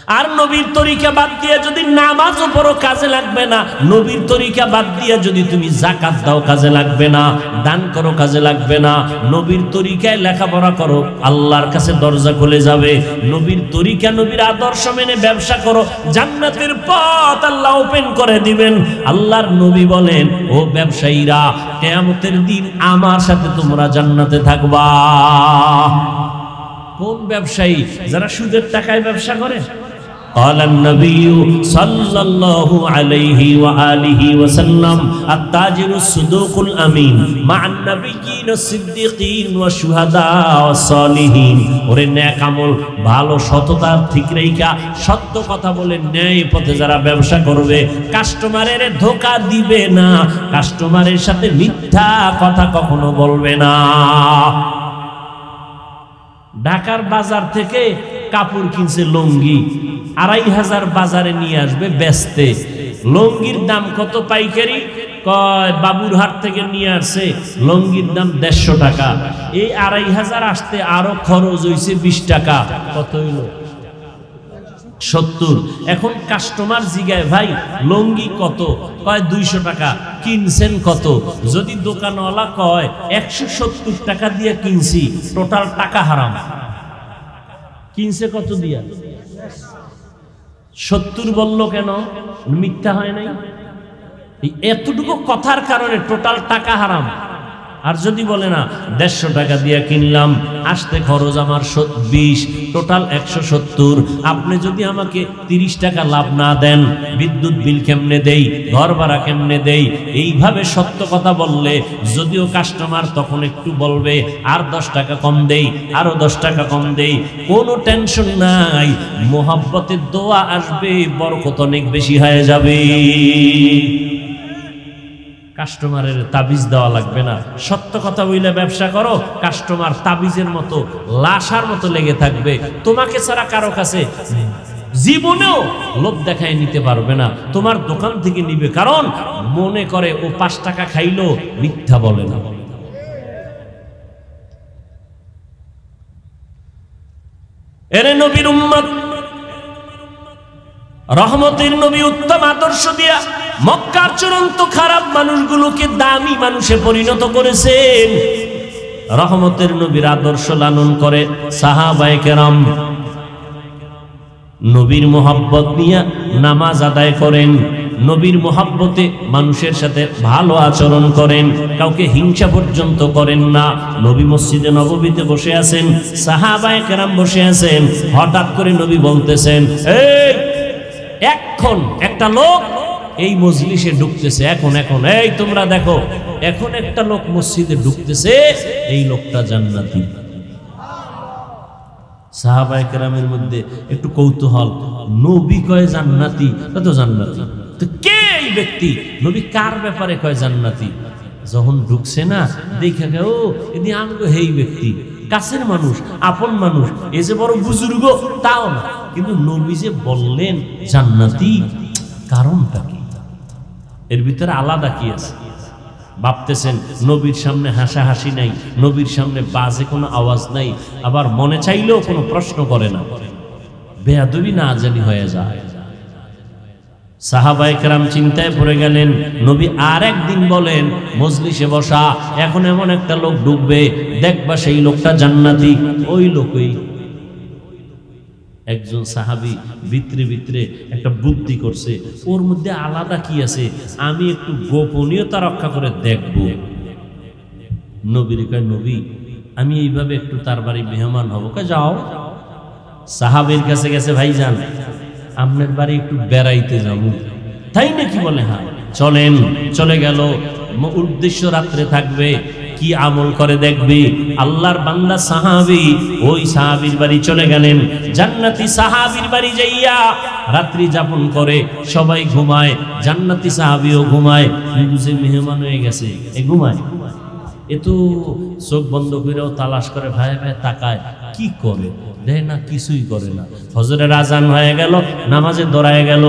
আর নবীর তরিকা বাদ দিয়ে যদি নামাজও পড়ো কাজে লাগবে না, নবীর তরিকা বাদ দিয়ে যদি তুমি যাকাত দাও কাজে লাগবে না, দান করো কাজে লাগবে না, নবীর তরিকায় লেখাপড়া করো আল্লাহর কাছে দরজা খুলে যাবে। নবীর তরিকা নবীর আদর্শ মেনে ব্যবসা করো, জান্নাতের পথ আল্লাহ ওপেন করে দিবেন। আল্লাহর নবী বলেন, ও ব্যবসায়ীরা, কিয়ামতের দিন আমার সাথে তোমরা জান্নাতে থাকবা। কোন ব্যবসায়ী? যারা সুদের টাকায় ব্যবসা করে। قال النبي صلى الله عليه وآله وسلم التاجر الصدوق الأمين مع النبيين الصديقين والشهداء والصالحين। ওরে নেক আমল ভালো সততা ঠিক রেখা সত্য কথা বলে ন্যায় পথে যারা ব্যবসা করবে, কাস্টমারের ধোঁকা দিবে না, কাস্টমারের সাথে মিথ্যা কথা কখনো বলবে না। ঢাকার বাজার থেকে কাপড় কিনছে লুঙ্গি, 2500 বাজারে নিয়ে আসবে বেচতে। লুঙ্গির দাম কত পাইকারি? কয় বাবুরহাট থেকে নিয়ে আসছে, লুঙ্গির দাম 150 টাকা। এই 2500 আসতে আরো খরচ হইছে 20 টাকা। কত হইল? 70। এখন কাস্টমার জিগায়, ভাই লুঙ্গি কত? কয় 200 টাকা। কিনছেন কত? যদি দোকানওয়ালা কয় 170 টাকা দিয়ে কিনছি, টোটাল টাকা হারাম। কিনছে কত দিয়া? 70 বলল কেন? মিথ্যা হয় নাই? এতটুকু কথার কারণে টোটাল টাকা হারাম। আর যদি বলে না 150 টাকা দিয়ে কিনলাম, আসতে খরচ আমার 20, টোটাল 170, আপনি যদি আমাকে 30 টাকা লাভ না দেন, বিদ্যুৎ বিল কেমনে দেই, ঘর ভাড়া কেমনে দেই, এইভাবে সত্য কথা বললে যদিও কাস্টমার তখন একটু বলবে আর 10 টাকা কম দেই, আরো 10 টাকা কম দেই, কোনো টেনশন নাই, মোহাব্বতের দোয়া আসবে, বরকত অনেক বেশি হয়ে যাবে। কাস্টমারের তাবিজ দেওয়া লাগবে না। সত্য কথা বইলে ব্যবসা করো, কাস্টমার তাবিজের মতো লাশার মতো লেগে থাকবে। তোমাকে ছাড়া কারো কাছে জীবনেও লোভ দেখায় নিতে পারবে না, তোমার দোকান থেকে নিবে, কারণ মনে করে ও 5 টাকা খাইলো, মিথ্যা বলে না। এরে নবীর উম্মত, রহমতের নবী উত্তম আদর্শ দিয়া মক্কার চূড়ান্ত খারাপ মানুষগুলোকে দামি মানুষে পরিণত করেছেন। রহমতের নবীর আদর্শ লালন করে সাহাবায়ে কেরাম নবীর মোহাব্বত নিয়ে নামাজ আদায় করেন, নবীর মোহাব্বতে মানুষের সাথে ভালো আচরণ করেন, কাউকে হিংসা পর্যন্ত করেন না। নবী মসজিদে নববীতে বসে আছেন, সাহাবায়ে কেরাম বসে আছেন, হঠাৎ করে নবী বলতেছেন, এখন একটা লোক এই মজলিসে ঢুকতেছে, এখন এই তোমরা দেখো, এখন একটা লোক মসজিদে ঢুকতেছে, এই লোকটা জান্নাতি। সাহাবায়ে কেরামের মধ্যে একটু কৌতূহল, নবী কয় জান্নাতি, তো জান্নাতি, তো কে এই ব্যক্তি? নবী কার ব্যাপারে কয় জান্নাতি? যখন ঢুকছে না দেখে ও এদি আমগো হেই ব্যক্তি, কাছের মানুষ, আপন মানুষ, এ যে বড় বুজুর্গ তাও না, কিন্তু নবী যে বললেন জান্নাতি, কারণটা কি? এর ভিতরে আলাদা কি আছে? ভাবতেছেন নবীর সামনে হাসাহাসি নাই, নবীর সামনে বাজে কোনো আওয়াজ নাই, আবার মনে চাইলেও কোনো প্রশ্ন করে না, বেয়াদবি না জানি হয়ে যায়। সাহাবায়ে কেরাম চিন্তায় পড়ে গেলেন। নবী আর একদিন বলেন, মজলিসে বসা, এখন এমন একটা লোক ঢুকবে, দেখবা সেই লোকটা জান্নাতি। ওই লোকই একজন সাহাবী ভিতরে ভিতরে একটা বুদ্ধি করছে, ওর মধ্যে আলাদা কি আছে, আমি একটু গোপনীয়তা রক্ষা করে দেখব। নবীর কয়, নবী আমি এইভাবে একটু তার বাড়ি মেহমান হবো। কয় যাও। সাহাবীর কাছে গেছে, ভাইজান আপনার বাড়ি একটু বেড়াইতে যাবো। তাই নাকি? বলে হ্যাঁ চলেন। চলে গেল, উদ্দেশ্য রাত্রে থাকবে, কি আমল করে দেখবে। আল্লাহর বান্দা সাহাবী ওই সাহাবীর বাড়ি চলে গেলেন, জান্নাতি সাহাবীর বাড়ি যাইয়া রাত্রি যাপন করে, সবাই ঘুমায়, জান্নাতি সাহাবীও ঘুমায়, বুঝে মেহমান হয়ে গেছে, এ ঘুমায়। এ তো চোখ বন্ধ করেও তালাশ করে, ভাই ভাই তাকায়, কি করে দেয় না, কিছুই করে না। ফজরের আজান হয়ে গেল, নামাজে দৌড়ায় গেল,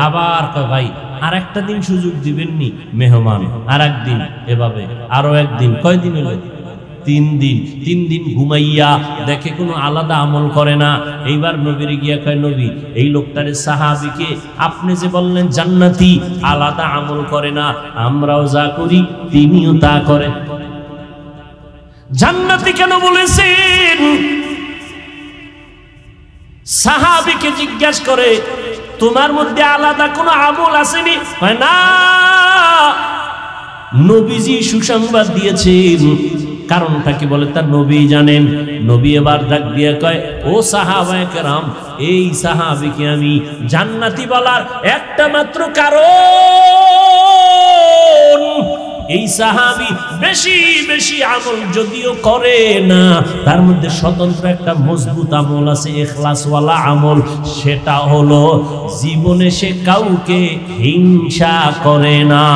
আবার কয় ভাই আর একটা দিন সুযোগ দিবেননি, মেহমান আর একদিন, এভাবে আরো একদিন, কয়দিন হলো? তিন দিন ঘুমাইয়া দেখে কোনো আলাদা আমল করে না। এইবার নবীর গিয়া কয়, নবী এই লোকটারে সাহাবীকে আপনি যে বললেন জান্নাতি, আলাদা আমল করে না, আমরাও যা করি তিনিও তা করে, জান্নাতি কেন বলেছেন? সাহাবীকে জিজ্ঞাসা করে, তোমার মধ্যে আলাদা কোনো আমল আসেনি? হয় না, নবীজি সুসংবাদ দিয়েছেন। কারণটা কি বলে তার নবী জানেন। নবী এবার ডাক দিয়ে কয়, ও সাহাবায়ে কেরাম, এই সাহাবীকে আমি জান্নাতি বলার একটা মাত্র কারণ, এই সাহাবী বেশি বেশি আমল যদিও করে না, তার মধ্যে স্বতন্ত্র একটা মজবুত আমল আছে, ইখলাসওয়ালা আমল। সেটা হলো জীবনে সে কাউকে হিংসা করে না।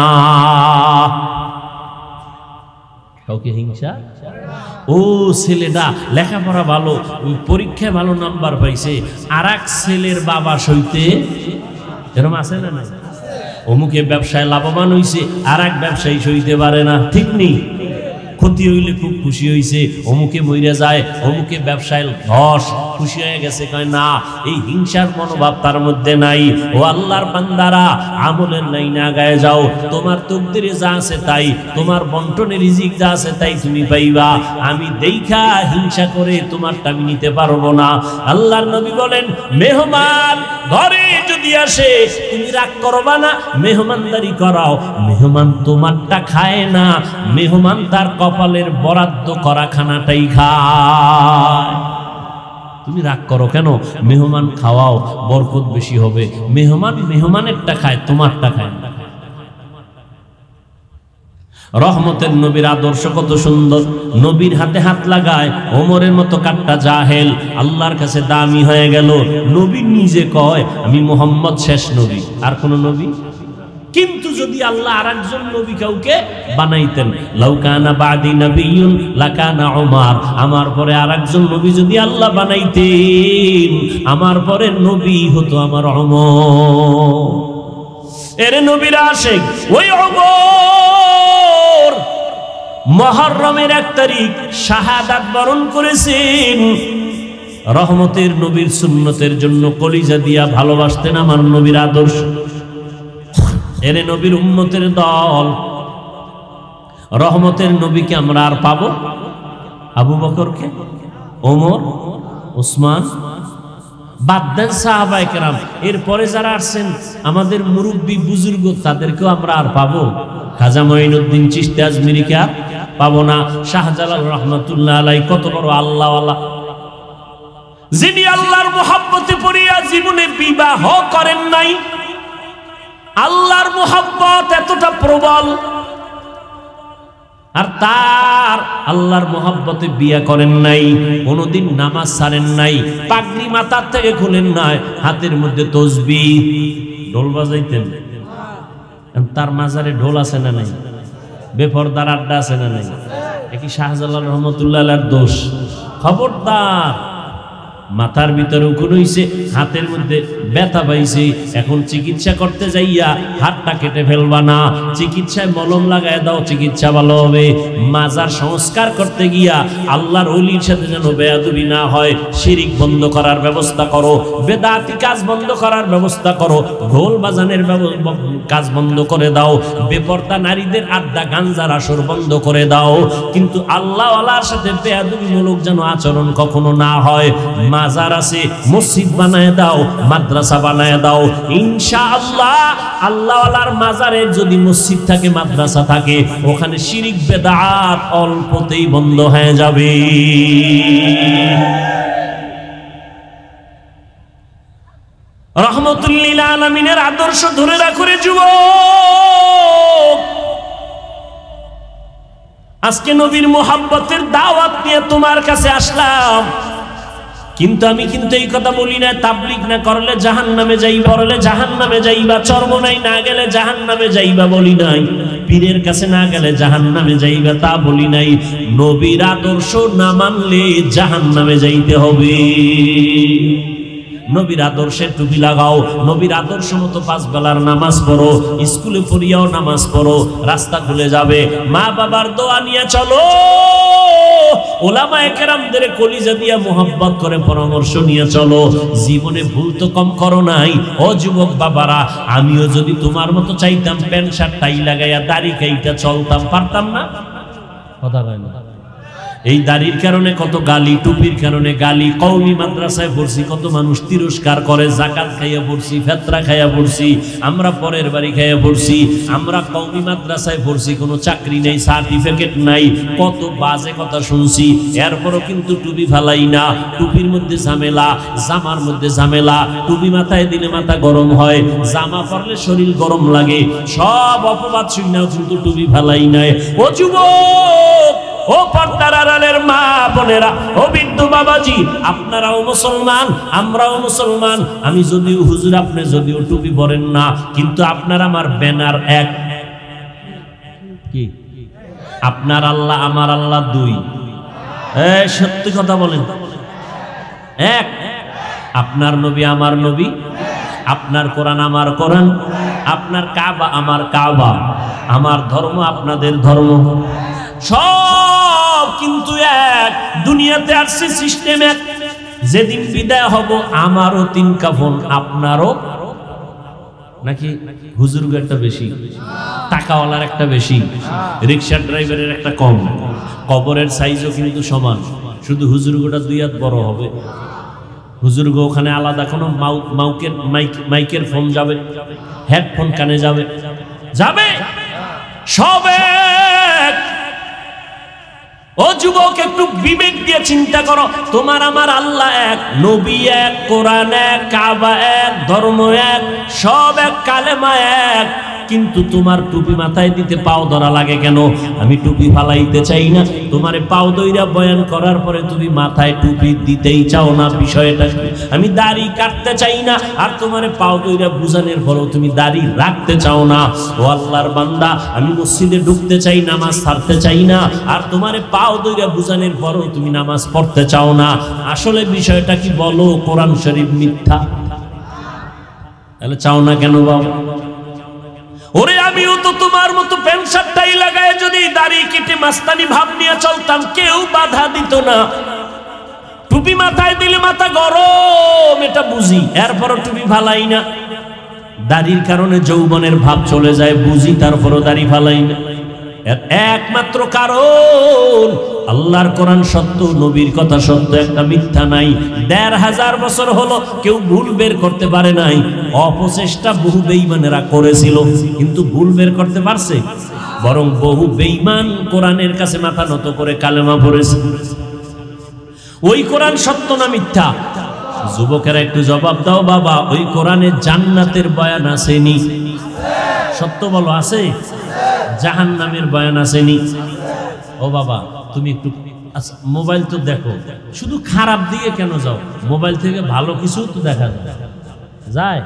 কাউকে হিংসা? ও ছেলেটা লেখাপড়া ভালো, পরীক্ষায় ভালো নাম্বার পাইছে, আর এক ছেলের বাবা সইতে, এরকম আছে না? না, অমুকে ব্যবসায় লাভবান হইছে, আর এক ব্যবসায়ী সইতে পারে না, ঠিক নেই? ক্ষতি হইলে খুব খুশি হইছে, অমুকে মইরা যায়, অমুকে ব্যবসায় ধস, খুশি হয়ে গেছে। কয় না, এই হিংসার মনোভাব তার মধ্যে নাই। ও আল্লাহর বান্দারা, আমলের লাইনে আগায় যাও, তোমার তকদিরে যা আছে তাই, তোমার বন্টনে রিজিক যা আছে তাই তুমি পাইবা। আমি দেখা হিংসা করে তোমারটা আমি নিতে পারবো না। আল্লাহর নবী বলেন, মেহমান ঘরে যদি আসে তুমি রাগ করবা না, মেহমানদারি করাও। মেহমান তোমারটা খায় না, মেহমান তার কপালের বরাদ্দ করা খানাটাই খায়। তুমি রাগ করো কেন? মেহমান খাওয়াও, বরকত বেশি হবে। মেহমান মেহমানেরটা খায়, তোমারটা খায় না। রহমতের নবীর আদর্শ কত সুন্দর। নবীর হাতে হাত লাগায় ওমরের মতো কাট্টা জাহেল আল্লাহর কাছে দামি হয়ে গেল। নবী নিজে কয়, আমি মুহাম্মদ শেষ নবী, আর কোন নবী। কিন্তু যদি আল্লাহ আরেকজন নবী কাউকে বানাইতেন, লাউ কানা বাদি নবিয়্যুন লাকানা উমর, আমার পরে আরেকজন নবী যদি আল্লাহ বানাইতেন, আমার পরে নবী হতো আমার ওমর। এর নবীর আশিক ওই ওমর মুহররমের 1 তারিখ শাহাদাত বরণ করেছেন। রহমতের নবীর সুন্নতের জন্য কলিজা দিয়া ভালোবাসতেন আমার নবীর আদর্শ। এরে নবীর উম্মতের দল, রহমতের নবীকে আমরা আর পাবো? আবু বকরকে, ওমর, ওসমান, বাদ দেন সাহাবায়ে কেরাম। এরপরে যারা আসছেন আমাদের মুরব্বী বুজুর্গ, তাদেরকেও আমরা আর পাবো? খাজা মঈনুদ্দিন চিশতি আজমিরিকে আর পাবো না। শাহজালাল রহমাতুল্লাহ আলাইহি কত বড় আল্লাহওয়ালা, যিনি আল্লাহর মুহাব্বতে পড়িয়া জীবনে বিবাহ করেন নাই। আল্লাহর মুহাব্বত এতটা প্রবল, আর তার আল্লাহর মুহাব্বতে বিয়ে করেন নাই, কোনদিন নামাজ ছাড়েন নাই, পাগড়ি মাথার থেকে খুলেন নাই, হাতের মধ্যে তসবিহ, ঢোল বাজাইতেন। তার মাজারে ঢোল আছে না নাই? বেপরদার আড্ডা আছে না নাই? একই শাহজালাল রহমতুল্লাহ আলাইহির দোষ? খবরদার, মাথার ভিতরে উকুন হইছে, হাতের মধ্যে ব্যথা পাইছে, এখন চিকিৎসা করতে যাইয়া হাতটা কেটে ফেলবা না, চিকিৎসায় মলম লাগায় দাও, চিকিৎসা ভালো হবে। মাজার সংস্কার করতে গিয়া আল্লাহর ওলির সাথে যেন বেয়াদবি না হয়, শিরিক বন্ধ করার ব্যবস্থা করো, বেদাতি কাজ বন্ধ করার ব্যবস্থা করো, ঢোল বাজানের কাজ বন্ধ করে দাও, বেপরদা নারীদের আড্ডা গাঞ্জার আসর বন্ধ করে দাও। কিন্তু আল্লাহওয়ালার সাথে বেয়াদবিমূলক যেন আচরণ কখনো না হয়। মাজার আছে, মসজিদ বানায় দাও, মাদ্রাসা বানায় দাও। ইনশাআল্লাহ আল্লাহওয়ালার মাজারে যদি মসজিদ থাকে, মাদ্রাসা থাকে, ওখানে শিরিক বেদাত অল্পতেই বন্ধ হয়ে যাবে। রহমতুল লিল আলামিনের আদর্শ ধরে রাখো রে যুবক। আজকে নবীর মুহাব্বতের দাওয়াত নিয়ে তোমার কাছে আসলাম, কিন্তু আমি এই কথা বলি না তাবলীগ না করলে জাহান্নামে যাইবা, করলে জাহান্নামে যাইবা, চরমনাই না গেলে জাহান্নামে যাইবা বলি নাই, পীরের কাছে না গেলে জাহান্নামে যাইবা তা বলি নাই। নবীর আদর্শ না মানলে জাহান্নামে যাইতে হবে। নবীর আদর্শে টুপি লাগাও, নবীর আদর্শ মতো 5 বেলার নামাজ পড়ো, স্কুলে পড়িয়াও নামাজ পড়ো, রাস্তা খুলে যাবে। মা বাবার দোয়া নিয়ে চলো। ওলামায়ে কেরামদের কলিজা দিয়া মোহাব্বত করে পরামর্শ নিয়ে চলো। জীবনে ভুল তো কম করো নাই। ও যুবক বাবারা, আমিও যদি তোমার মতো চাইতাম প্যান্ট শার্ট টাই লাগাইয়া দাড়ি কাইটা চলতাম, পারতাম না? কথা কয় না। এই দাড়ির কারণে কত গালি, টুপির কারণে গালি। কওমি মাদ্রাসায় পড়ছি, কত মানুষ তিরস্কার করে। যাকাত খাইয়া পড়ছি, ফেতরা খাইয়া পড়ছি, আমরা পরের বাড়ি খাইয়া পড়ছি। আমরা কওমি মাদ্রাসায় পড়ছি, কোনো চাকরি নেই, সার্টিফিকেট নাই, কত বাজে কথা শুনছি। এরপরও কিন্তু টুপি ফালাই না। টুপির মধ্যে ঝামেলা, জামার মধ্যে ঝামেলা। টুপি মাথায় দিলে মাথা গরম হয়, জামা পরলে শরীর গরম লাগে। সব অপবাদ শুনেও কিন্তু টুপি ফালাই নাই। ও যুবক, ও পর্দার আড়ালের মা বোনেরা, ও বৃদ্ধ বাবাজি, আপনারাও মুসলমান, আমরাও মুসলমান। আমি যদিও হুজুর, আপনি যদিও টুপি পরেন না, কিন্তু আপনার আমার ব্যানার এক। কি? আপনার আল্লাহ আমার আল্লাহ দুই। সত্যি কথা বলেন, এক। আপনার নবী আমার নবী, আপনার কোরআন আমার কোরআন, আপনার কাবা আমার কাবা, আমার ধর্ম আপনাদের ধর্ম, সব কিন্তু এক। দুনিয়াতে আসছে সিস্টেম এক। যেদিন বিদায় হব, আমারও তিন কাফন, আপনারও নাকি হুজুর একটা বেশি, টাকাওয়ালার একটা বেশি, রিক্সা ড্রাইভারের একটা কম। কবরের সাইজও কিন্তু সমান, শুধু হুজুরগোটা দুই হাত বড় হবে। হুজুরগো ওখানে আলাদা কোনো মাইকের ফোন যাবে, হেডফোন কানে যাবে, যাবে সবে। ও যুবক, একটু বিবেক দিয়ে চিন্তা করো। তোমার আমার আল্লাহ এক, নবী এক, কোরআন এক, কাবা এক, ধর্ম এক, সব এক, কালেমা এক। কিন্তু তোমার টুপি মাথায় দিতে পাও ধরা লাগে কেন? আমি টুপি ফালাইতে চাই না, তোমারে পাও দইরা বয়ান করার পরে তুমি মাথায় টুপি দিতেই চাও না। বিষয়টা আমি দাড়ি কাটতে চাই না, আর তোমারে পাও দইরা বুঝানোর পরেও তুমি দাড়ি রাখতে চাও না। ও আল্লাহর বান্দা, আমি মসজিদে ঢুকতে চাই, নামাজ ছাড়তে চাই না, আর তোমারে পাও দইরা বুঝানোর পরেও তুমি নামাজ পড়তে চাও না। আসলে বিষয়টা কি বলো? কোরআন শরীফ মিথ্যা। তাহলে চাও না কেন বাবা? ওরে আমিও তো তোমার মতো প্যান্ট শার্ট টাই লাগায় যদি দাড়ি কেটে মাস্তানি ভাব নিয়ে চলতাম, কেউ বাধা দিত না। টুপি মাথায় দিলে মাথা গরম, এটা বুঝি, এরপরও টুপি ফালাই না। দাড়ির কারণে যৌবনের ভাব চলে যায়, বুঝি, তারপরও দাড়ি ফালাই না। এর একমাত্র কারণ আল্লাহর কোরআন সত্য, নবীর কথা সত্য, একটা মিথ্যা নাই। ১৫০০ বছর হলো কেউ ভুল বের করতে পারে নাই। অপচেষ্টা বহু বেঈমানেরা করেছিল, কিন্তু ভুল বের করতে পারছে? বরং বহু বেঈমান কোরআনের কাছে মাথা নত করে কালেমা পড়েছে। ওই কোরআন সত্য না মিথ্যা? যুবকেরা একটু জবাব দাও বাবা। ওই কোরআনে জান্নাতের বয়ান আসেনি? সত্য বলো, আছে? জাহান্নামের বয়ান আসেনি? ও বাবা, তুমি একটু মোবাইল তো দেখো, শুধু খারাপ দিকে কেন যাও? মোবাইল থেকে ভালো কিছু তো দেখা যায়।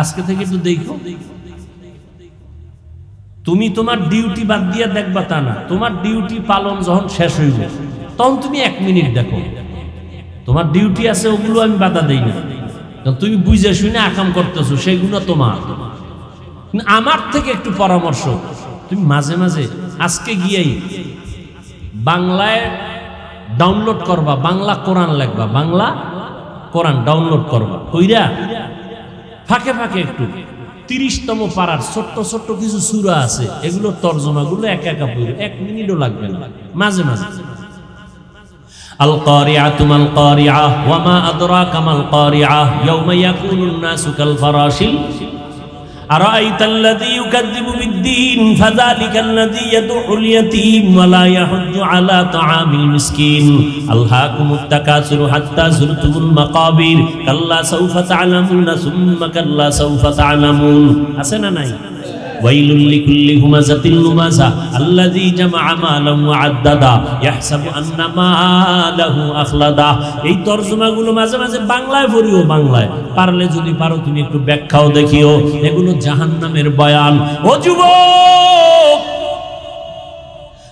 আজকে থেকে একটু দেখো। তুমি তোমার ডিউটি বাদ দিয়ে দেখবা তা না, তোমার ডিউটি পালন যখন শেষ হইবে তখন তুমি 1 মিনিট দেখো। তোমার ডিউটি আছে, ওগুলো আমি বাধা দেই না। তুমি বুঝে শুনে আকাম করতেছো, সেগুলো তোমার। আমার থেকে একটু পরামর্শ, তুমি মাঝে মাঝে আজকে গিয়েই বাংলায় ডাউনলোড করবা, বাংলা কোরআন লিখবা, বাংলা কোরআন ডাউনলোড করবা, কইরা ফাঁকে ফাঁকে একটু 30তম পারার ছোট্ট ছোট্ট কিছু সূরা আছে, এগুলো তরজমাগুলো একা একা পড়ো, 1 মিনিটও লাগবে না। মাঝে মাঝে আল কারিআতু মাল কারিআহ ওয়া মা আদরাকা মাল কারিআহ ইয়াউমা ইয়াকুনুন নাসু কাল ফারাশিল أرأيت الذي يكذب بالدين فذلك الذي يدعو اليتيم ولا يحض على طعام المسكين ألهاكم التكاثر حتى زرتم المقابر كلا سوف تعلمون ثم كلا سوف تعلمون أسنا ناي ويل لكل همزة لمزة الذي جمع مالا وعددا يحسب أن ماله أخلدا। এই তরজমাগুলো মাঝে মাঝে বাংলায় পড়িও, বাংলায় পারলে যদি পারো তুমি একটু ব্যাখ্যাও দেখিও। এগুলো জাহান্নামের বয়ান। ও যুবক,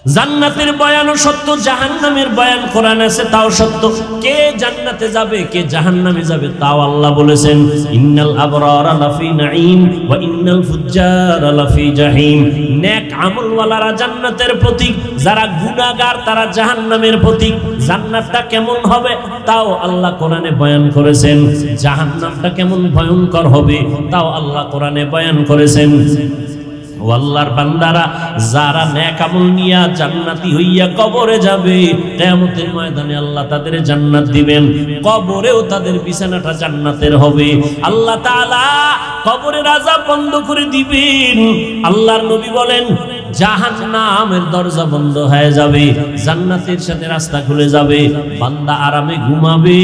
জান্নাতের বয়ানও সত্য, জাহান্নামের বয়ান কোরআনে আছে তাও সত্য। কে জান্নাতে যাবে কে জাহান্নামে যাবে তাও আল্লাহ বলেছেন, ইন্নাল আবরারা লাফি নাঈম ওয়া ইন্নাল ফুজ্জারা লাফি জাহিম। নেক আমলওয়ালারা জান্নাতের প্রতীক, যারা গুনাহগার তারা জাহান্নামের প্রতীক। জান্নাতটা কেমন হবে তাও আল্লাহ কোরআনে বয়ান করেছেন, জাহান্নামটা কেমন ভয়ঙ্কর হবে তাও আল্লাহ কোরআনে বয়ান করেছেন। ও আল্লাহর বান্দারা, যারা নেক আমল নিয়া জান্নাতি হইয়া কবরে যাবে, কিয়ামতের ময়দানে আল্লাহ তাদের জান্নাত দিবেন, কবরেও তাদের বিছানাটা জান্নাতের হবে। আল্লাহ তাআলা কবরের আযাব বন্ধ করে দিবেন। আল্লাহর নবী বলেন, জাহান্নামের দরজা বন্ধ হয়ে যাবে, জান্নাতের সাথে রাস্তা খুলে যাবে, বান্দা আরামে ঘুমাবে,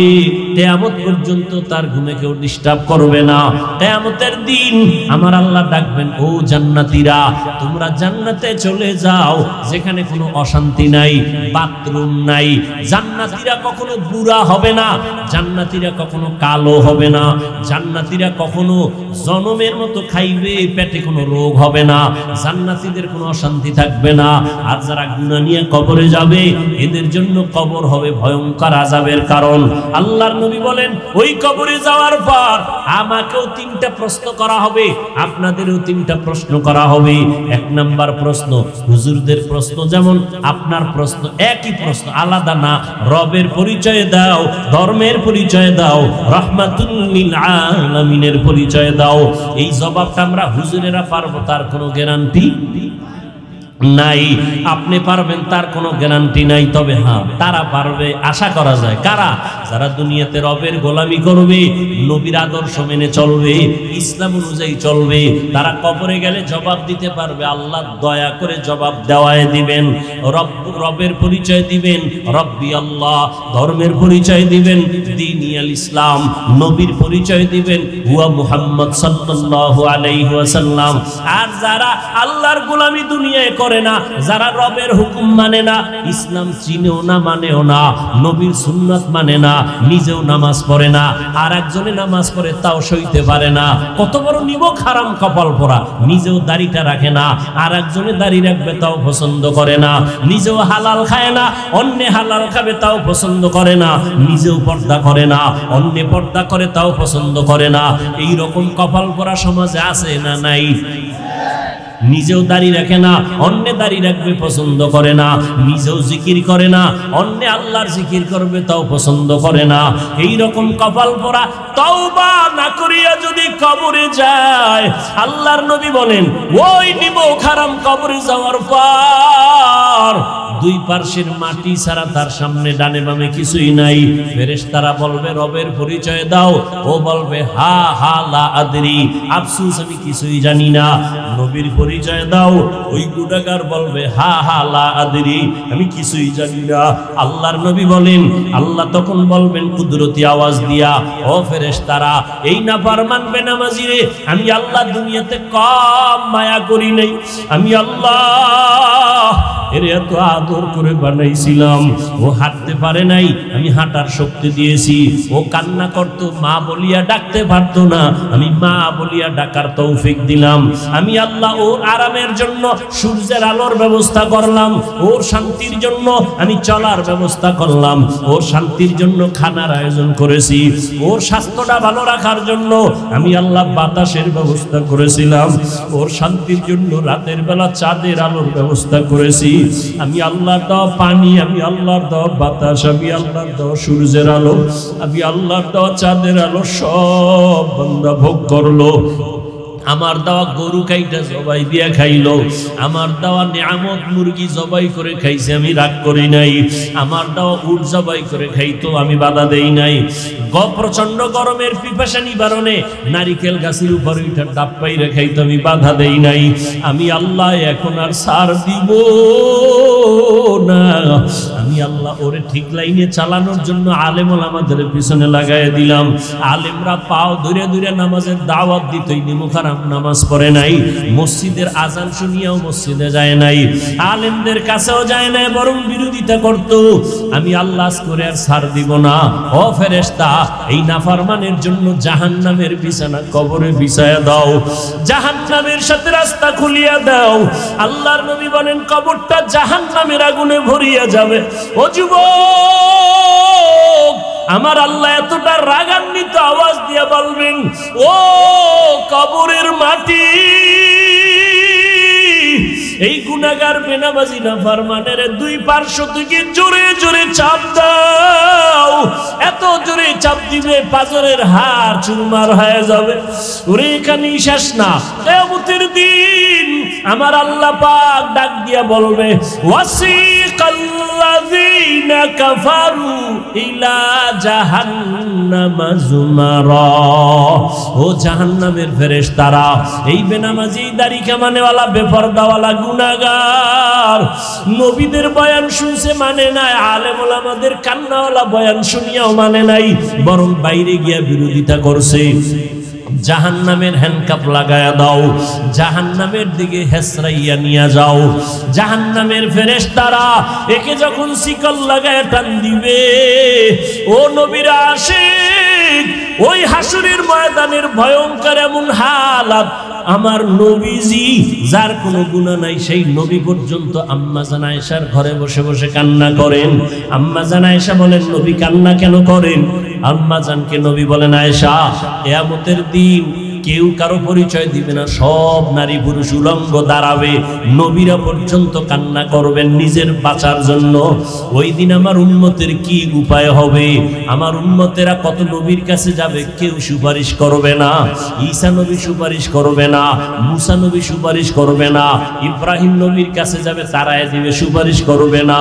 কিয়ামত পর্যন্ত তার ঘুমে কেউ ডিস্টার্ব করবে না। কিয়ামতের দিন আমার আল্লাহ ডাকবেন, ও জান্নাতীরা তোমরা জান্নাতে চলে যাও, যেখানে কোনো অশান্তি নাই, বাথরুম নাই। জান্নাতীরা কখনো বুড়া হবে না, জান্নাতীরা কখনো কালো হবে না, জান্নাতীরা কখনো জনমের মতো খাইবে, পেটে কোনো রোগ হবে না, জান্নাতীদের কোনো অশান্তি থাকবে না। আর যারা গুনাহ নিয়ে কবরে যাবে, এদের জন্য কবর হবে ভয়ঙ্কর আযাবের কারণ। আল্লাহর নবী বলেন, ওই কবরে যাওয়ার পর আমাকেও 3টা প্রশ্ন করা হবে, আপনাদেরও 3টা প্রশ্ন করা হবে। 1 নাম্বার প্রশ্ন হুজুরদের প্রশ্ন, যেমন আপনার প্রশ্ন একই প্রশ্ন, আলাদা না। রবের পরিচয় দাও, ধর্মের পরিচয় দাও, রাহমাতুল লিল আলামিনের পরিচয় দাও। এই জবাবটা আমরা হুজুরেরা পারবো তার কোনো গ্যারান্টি নাই, আপনি পারবেন তার কোনো গ্যারান্টি নাই। তবে হ্যাঁ, তারা পারবে, আশা করা যায়। কারা? যারা দুনিয়াতে রবের গোলামি করবে, নবীর আদর্শ মেনে চলবে, ইসলাম অনুযায়ী চলবে, তারা কবরে গেলে জবাব দিতে পারবে। আল্লাহ দয়া করে জবাব দেওয়ায় দিবেন। রবের পরিচয় দিবেন, রব্বি আল্লাহ। ধর্মের পরিচয় দিবেন, দীনিয়াল ইসলাম। নবীর পরিচয় দিবেন, হুয়া মুহাম্মদ সাল্লাল্লাহু আলাইহি ওয়াসাল্লাম। আর যারা আল্লাহর গোলামি দুনিয়ায় করে না, যারা রবের হুকুম মানে না, ইসলাম চিনেও না, মানেও না, নবীর সুন্নাত মানে না, নিজেও নামাজ পড়ে না, আর একজনে নামাজ পড়ে তাও সইতে পারে না, কত বড় নিমক হারাম কপাল পরা, নিজেও দাড়িটা রাখে না, আর একজনে দাড়ি রাখবে তাও পছন্দ করে না, নিজেও হালাল খায় না, অন্য হালাল খাবে তাও পছন্দ করে না, নিজেও পর্দা করে না, অন্য পর্দা করে তাও পছন্দ করে না। এই রকম কপাল পরা সমাজে আছে না নাই? নিজেও দাড়ি রাখে না, অন্য দাড়ি রাখবে পছন্দ করে না, নিজেও জিকির করে না, অন্য আল্লাহর জিকির করবে তাও পছন্দ করে না। এই রকম কপাল পরা তওবা না করিয়া যদি কবরে যায়, আল্লাহর নবী বলেন, ওই নিমক হারাম কবরে যাওয়ার পর 2 পার্শ্বের মাটি ছাড়া তার সামনে ডানে বামে কিছুই নাই। ফেরেশতারা বলবে, রবের পরিচয় দাও। ও বলবে, হা হা লা আদরি, আফসোস আমি কিছুই জানি না। নবীর পরিচয় দাও। ওই গুনাহগার বলবে, হা হা লা আদরি, আমি কিছুই জানি না। আল্লাহর নবী বলেন, আল্লাহ তখন বলবেন কুদরতি আওয়াজ দিয়া, ও ফেরেশতারা, এই নাফরমান বেনামাজি রে আমি আল্লাহ দুনিয়াতে কম মায়া করি নাই। আমি আল্লাহ এর এত আদর করে বানাইছিলাম, ও হাঁটতে পারে নাই, আমি হাঁটার শক্তি দিয়েছি। ও কান্না করত, মা বলিয়া ডাকতে পারতো না, আমি মা বলিয়া ডাকার তৌফিক দিলাম। আমি আল্লাহ ওর আরামের জন্য সূর্যের আলোর ব্যবস্থা করলাম, ওর শান্তির জন্য আমি চলার ব্যবস্থা করলাম, ওর শান্তির জন্য খানার আয়োজন করেছি, ওর স্বাস্থ্যটা ভালো রাখার জন্য আমি আল্লাহ বাতাসের ব্যবস্থা করেছিলাম, ওর শান্তির জন্য রাতের বেলা চাঁদের আলোর ব্যবস্থা করেছি। আমি আল্লাহর দেওয়া পানি, আমি আল্লাহর দেওয়া বাতাস, আমি আল্লাহর দেওয়া সূর্যের আলো, আমি আল্লাহর দেওয়া চাঁদের আলো সব বান্দা ভোগ করলো। আমার দেওয়া গরু কাইটা জবাই দিয়া খাইলো, আমার দেওয়া নিয়ামত মুরগি জবাই করে খাইছে, আমি রাগ করি নাই। আমার দেওয়া উট জবাই করে খাইতো, আমি বাধা দেই নাই। প্রচন্ড গরমের পিপাসা নিবারণে নারিকেল গাছের উপরে উঠে ডাব পাইরে খাইতো, আমি বাধা দেই নাই। আমি আল্লাহ এখন আর ছাড় দিব না, আমি আল্লাহ ওরে ঠিক লাইনে চালানোর জন্য আলেম ওলামাদের পিছনে লাগাই দিলাম। আলেমরা পাও ধরে ধরে নামাজের দাওয়াত দিত, মুখারাম নামাজ পড়ে নাই, মসজিদের আজান শুনিয়াও মসজিদে যায় নাই, আলেমদের কাছেও যায় নাই, বরং বিরোধিতা করত। আমি আল্লাহ করে আর ছাড় দিব না। ও ফেরেশতা, এই নাফরমানের জন্য জাহান্নামের বিছানা কবরে বিছায়া দাও, জাহান্নামের সাথে রাস্তা খুলিয়া দাও। আল্লাহর নবী বলেন কবরটা জাহান্নামের আগুনে ভরিয়া যাবে। ও যুবক, আমার আল্লাহ এতটা রাগান্বিত আওয়াজ দিয়া বলবেন, ও কবরের মাটি, এই গুনাহগার বেনামাজি নাফরমানের দুই পার্শ্ব থেকে জোরে জোরে চাপ দাও। এত জোরে চাপ দিবে পাজরের হাড় চুরমার হয়ে যাবে। ওরে এখানে শেষ না, কিয়ামতের দিন আমার আল্লাহ পাক ডাক দিয়া বলবে, ওয়াসিকাল্লাযীনা কাফারু ইলা জাহান্নামা যুমারা। ও জাহান্নামের ফেরেশতারা, এই বেনামাজি দাড়ি কামানেওয়ালা বেপরদাওয়ালা গুনাহগার নবীদের বয়ান শুনছে মানে নাই, আলেম ওলামাদের কান্নাওয়ালা বয়ান শুনিয়াও মানে নাই, বরং বাইরে গিয়া বিরোধিতা করছে। জাহান্নামের হ্যান্ডকাপ লাগায়া দাও, জাহান্নামের দিকে হেসরাইয়া নিয়ে যাও। জাহান্নামের ফেরেশতারা একে যখন শিকল লাগায়া টান দিবে, ও নবীর আশিক, ওই হাসরের ময়দানের ভয়ঙ্কর এমন হালাত, আমার নবীজি যার কোনো গুনাহ নাই সেই নবী পর্যন্ত আম্মা জান আয়েশার ঘরে বসে বসে কান্না করেন। আম্মা জান আয়েশা বলেন, নবী কান্না কেন করেন? আম্মা জানকে নবী বলেন, আয়েশা, কিয়ামতের দিন কেউ কারো পরিচয় দিবে না, সব নারী পুরুষ উলঙ্গ দাঁড়াবে, নবীরা পর্যন্ত কান্না করবেন নিজের বাঁচার জন্য। ওই দিন আমার উম্মতের কি উপায় হবে? আমার উম্মতেরা কত নবীর কাছে যাবে, কেউ সুপারিশ করবে না। ঈসা নবী সুপারিশ করবে না, মুসা নবী সুপারিশ করবে না, ইব্রাহিম নবীর কাছে যাবে, তারাই দিবে, সুপারিশ করবে না।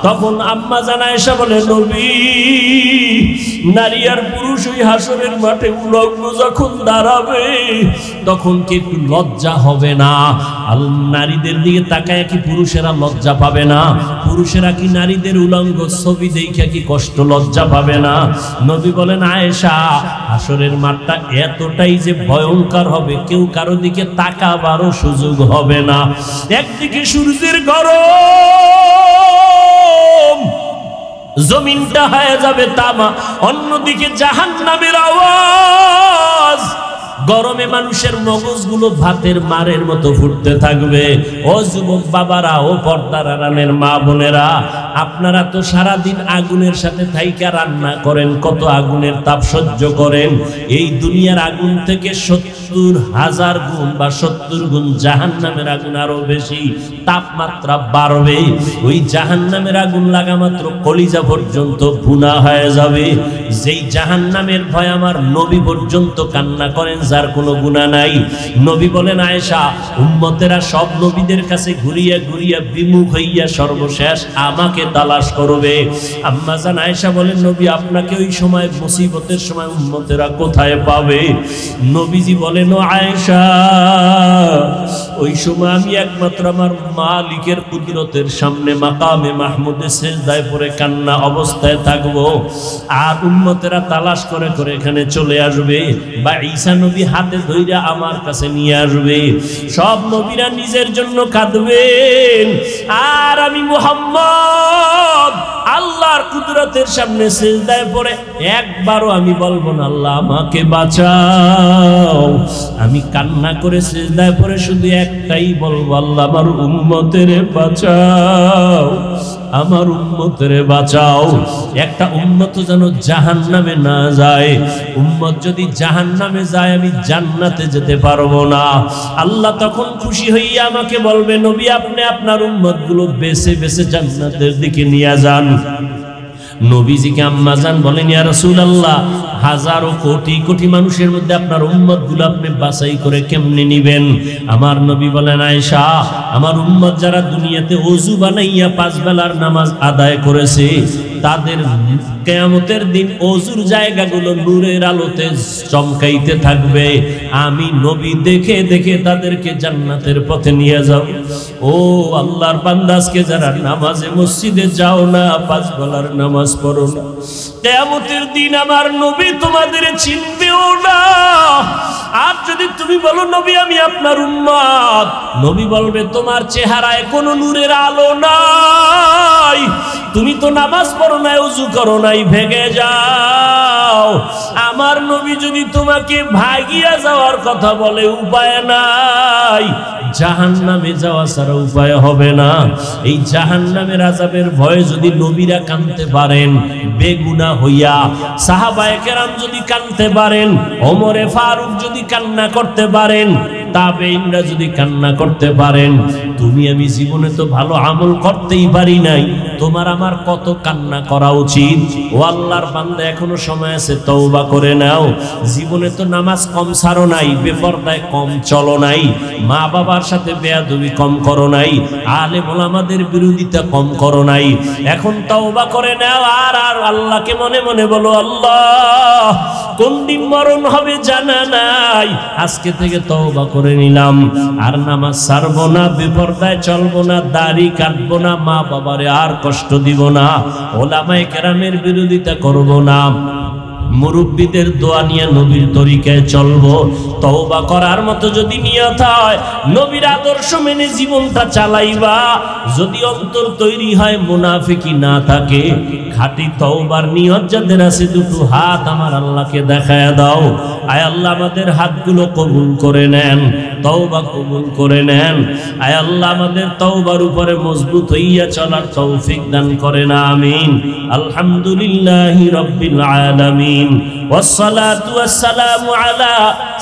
তখন আম্মা জান আয়েশা বলে, নবী, নারী আর পুরুষ ওই হাসরের মাঠে উলঙ্গ যখন দাঁড়াবে, তখন কি একটু লজ্জা হবে না? নারীদের দিকে তাকায় কি পুরুষেরা লজ্জা পাবে না? পুরুষেরা কি নারীদের উলঙ্গ ছবি দেখে কি কষ্ট লজ্জা পাবে না? নবী বলেন, আয়েশা, হাসরের মাঠটা এতটাই যে ভয়ঙ্কর হবে, কেউ কারো দিকে তাকাবারও সুযোগ হবে না। একদিকে সূর্যের গরম, জমিনটা হয়ে যাবে তামা, অন্যদিকে জাহান্নামের আওয়াজ, গরমে মানুষের মগজগুলো ভাতের মারের মতো ফুটতে থাকবে। ও যুবক বাবারা, ও পর্দার আড়ালের মা বোনেরা, আপনারা তো সারাদিন আগুনের সাথে থাইকা রান্না করেন, কত আগুনের তাপ সহ্য করেন। এই দুনিয়ার আগুন থেকে 70,000 গুণ বা 70 গুণ জাহান্নামের আগুন আরো বেশি তাপমাত্রা বাড়বে। ওই জাহান্নামের আগুন লাগা মাত্র কলিজা পর্যন্ত ভুনা হয়ে যাবে। যেই জাহান্নামের ভয় আমার নবী পর্যন্ত কান্না করেন, যার কোনো গুনাহ নাই। নবী বলেন, আয়েশা, উম্মতেরা সব নবীদের কাছে ঘুরিয়া ঘুরিয়া বিমুখ হইয়া সর্বশেষ আমাকে তালাশ করবে। আম্মা জান আয়েশা বলেন, নবী, আপনাকে ওই সময় মুসিবতের সময় উম্মতেরা কোথায় পাবে? নবীজি বলেন, ও আয়েশা, ওই সময় আমি একমাত্র আমার মালিকের কুদরতের সামনে মাকামে মাহমুদে সিজদায় পড়ে কান্না অবস্থায় থাকবো, আর উম্মতেরা তালাশ করে করে এখানে চলে আসবে, বা ঈসা নবী হাতে ধরে আমার কাছে নিয়ে আসবে। সব নবীরা নিজের জন্য কাঁদবেন, আর আমি মুহাম্মদ আল্লাহর কুদরতের সামনে সিজদায় পড়ে একবারও আমি বলবো না, আল্লাহ আমাকে বাঁচাও। আমি কান্না করে সিজদায় পড়ে শুধু একটাই বলবো, আল্লাহ আমার উম্মতের বাঁচাও, আমার উম্মতের বাঁচাও। একটা উম্মত যেন জাহান্নামে না যায়। উম্মত যদি জাহান্নামে যায়, আমি জান্নাতে যেতে পারবো না। আল্লাহ তখন খুশি হইয়া আমাকে বলবে, নবী, আপনি আপনার উম্মতগুলো বেছে বেছে জান্নাতের দিকে নিয়ে যান। নবীজিকে আম্মা জান বলেন, ইয়া রাসূলুল্লাহ, হাজারো কোটি কোটি মানুষের মধ্যে আপনার উম্মতগুলো আপনি বাছাই করে কেমনে নিবেন? আমার নবী বলেন, আয়েশা, আমার উম্মত যারা দুনিয়াতে ওযু বানাইয়া 5 বেলার নামাজ আদায় করেছে, তাদের কিয়ামতের দিন ওযুর জায়গাগুলো নূরের আলোতে চমকাইতে থাকবে। আমি নবী দেখে দেখে তাদেরকে জান্নাতের পথে নিয়ে যাব। ও আল্লাহর বান্দা, আজকে যারা নামাজে মসজিদে যাও না, পাঁচ ওয়াক্তের নামাজ পড়ো না, কিয়ামতের দিন আমার নবী তোমাদের চিনবেও না। আর যদি তুমি বলো নবী আমি আপনার উম্মত, নবী বলবে তোমার চেহারায় কোনো নূরের আলো নাই, তুমি তো নামাজ পড়ো নাই, ওযু করো নাই, ভেগে যাও। আমার নবী যদি তোমাকে ভাগিয়া যাওয়ার কথা বলে, উপায় নাই, জাহান্নামে যাওয়া ছাড়া উপায় হবে না। এই জাহান্নামের আযাবের ভয়ে যদি নবীরা কাঁদতে পারেন বেগুনাহ হইয়া, সাহাবায়ে কেরাম যদি কাঁদতে পারেন, ওমরে ফারুক যদি কান্না করতে পারেন, তাবেঈনরা যদি কান্না করতে পারেন, তুমি আমি জীবনে তো ভালো আমল করতেই পারি নাই, তোমার আমার কত কান্না করা উচিত। ও আল্লাহর বান্দা, এখনো সময় আছে, তওবা করে নাও। জীবনে তো নামাজ কম ছাড়ো নাই, বেপরদায় কম চলো নাই, মা বাবার সাথে বেয়াদবি কম করো নাই, আলেম ওলামাদের বিরোধিতা কম করো নাই। এখন তওবা করে নাও। আর আল্লাহকে মনে মনে বলো, আল্লাহ কোন দিন মরণ হবে জানা নাই, আজকে থেকে তওবা করে নিলাম, আর নামাজ ছাড়বো না, বেপরদায় চলবো না, দাড়ি কাটবো না, মা বাবারে আর কষ্ট দিব না, ওলামায়ে কেরামের বিরোধিতা করব না, মুরব্বীদের দোয়া নিয়ে নবীর তরিকায় চলবো। তওবা করার মতো যদি নিয়ত হয়, নবীর আদর্শ মেনে জীবনটা চালাইবা। যদি অন্তর তৈরি হয়, মুনাফিকি না থাকে, খাঁটি তওবার নিয়ত যাদের আছে, দুটো হাত আমার আল্লাহকে দেখায় দাও। আয় আল্লাহ আমাদের হাতগুলো কবুল করে নেন, তওবা কবুল করে নেন। আয় আল্লাহ আমাদের তওবার উপরে মজবুত হইয়া চলার তৌফিক দান করেন, আমিন। আলহামদুলিল্লাহি রাব্বিল আলামিন, ওয়াসসালাতু ওয়াসসালামু আলা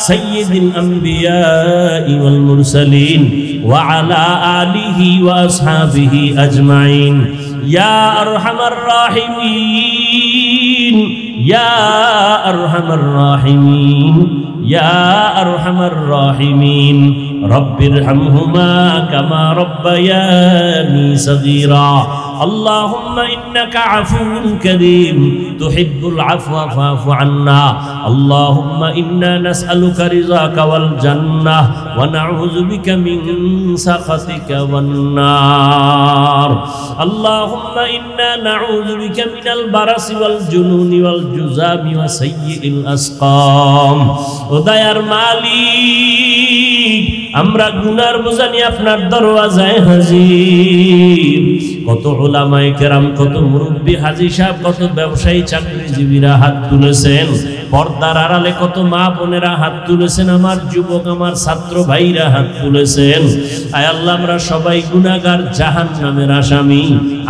সাইয়্যিদিল আমবিয়াই ওয়াল মুরসালিন ওয়া আলা আলিহি ওয়া আসহাবিহি আজমাইন। ইয়া আরহামার রাহিমিন, ইয়া আরহামার রাহিমিন, ইয়া আরহামার রাহিমিন, রব্বিরহামহুমা কামা রব্বায়ানি সগীরা। اللهم إنك عفو كريم تحب العفو فاعف عنا. اللهم إنا نسألك رضاك والجنة ونعوذ بك من سخطك والنار. اللهم إنا نعوذ بك من البرص والجنون والجذام وسيء الأسقام. وديار মালিক, আমরা গুনার বোঝা নিয়ে আপনার দরওয়াজায় হাজির। কত উলামায়ে কেরাম, কত মুরব্বী হাজী সাহেব, কত ব্যবসায়ী চাকরিজীবীরা হাত তুলেছেন, পর্দার আড়ালে কত মা বোনেরা হাত তুলেছেন, আমার যুবক আমার ছাত্র ভাইরা হাত তুলেছেন। আয় আল্লাহ, আমরা সবাই গুনাহগার, জাহান্নামের আসামি।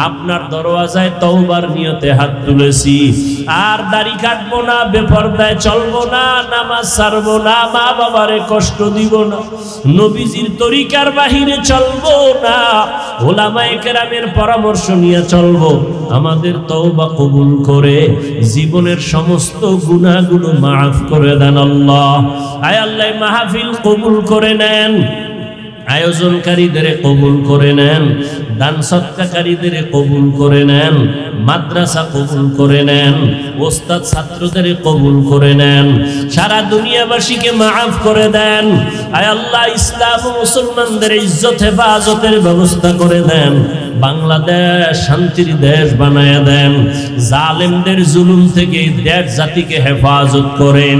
আপনার দরওয়াজায় তওবার নিয়তে হাত তুলেছি। আর দাড়ি কাটবো না, বেপরদায় চলবো না, নামাজ ছাড়বো না, মা বাবারে কষ্ট দিব না, নবীজির তরিকার বাহিরে চলবো না, উলামায়ে কেরামের পরামর্শ নিয়ে চলবো। আমাদের তওবা কবুল করে জীবনের সমস্ত গুনাহগুলো মাফ করে দেন আল্লাহ। আয় আল্লাহ, মাহফিল কবুল করে নেন, আয়োজনকারীদের কবুল করে নেন, দান সদকাকারীদের কবুল করে নেন, মাদ্রাসা কবুল করে নেন, ওস্তাদ ছাত্রদের কবুল করে নেন, সারা দুনিয়াবাসীকে মাফ করে দেন। আয় আল্লাহ, ইসলাম ও মুসলমানদের ইজ্জত হেফাজতের ব্যবস্থা করে দেন। বাংলাদেশ শান্তির দেশ বানায়া দেন। জালেমদের জুলুম থেকে দেশ জাতিকে হেফাজত করেন।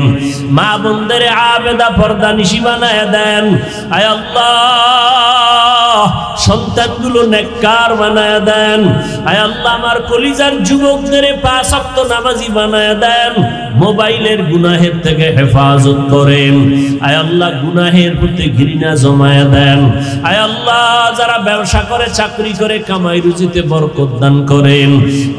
মা বোনদের আবেদা পর্দা নিশি বানায়া দেন। আয় আল্লাহ, সন্তানগুলো নেককার বানায়া দেন। আয় আল্লাহ, আমার কলিজার যুবকদের 5 ওয়াক্ত নামাজি বানায়া দেন। মোবাইলের গুনাহের থেকে হেফাজত করেন। আয় আল্লাহ, গুনাহের প্রতি ঘৃণা জমায়া দেন। আয় আল্লাহ, যারা ব্যবসা করে, চাকরি করে, কামাই রুজিতে বরকত দান করেন।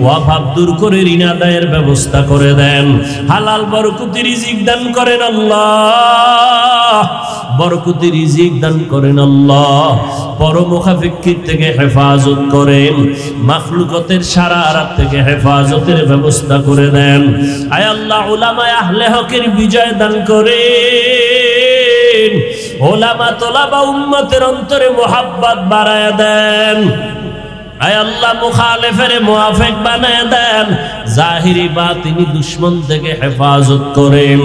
ওয়াফাব দূর করে ঋণ আদায়ের ব্যবস্থা করে দেন। হালাল বরকতি রিজিক দান করেন আল্লাহ, বরকতি রিজিক দান করেন আল্লাহ। পরমুখাফিকির থেকে হেফাজত করেন। মাখলুকতের শারারাত থেকে হেফাজতের ব্যবস্থা করে দেন। আয় আল্লাহ, উলামায়ে আহলে হকের বিজয় দান করেন। উলামা তোলাবা উম্মতের অন্তরে মুহাব্বত বাড়ায়া দেন। আয় আল্লাহ মুখালিফের মুআফিক বানায় দেন, জাহিরি বাতিনি দুশমন থেকে হেফাজত করেন।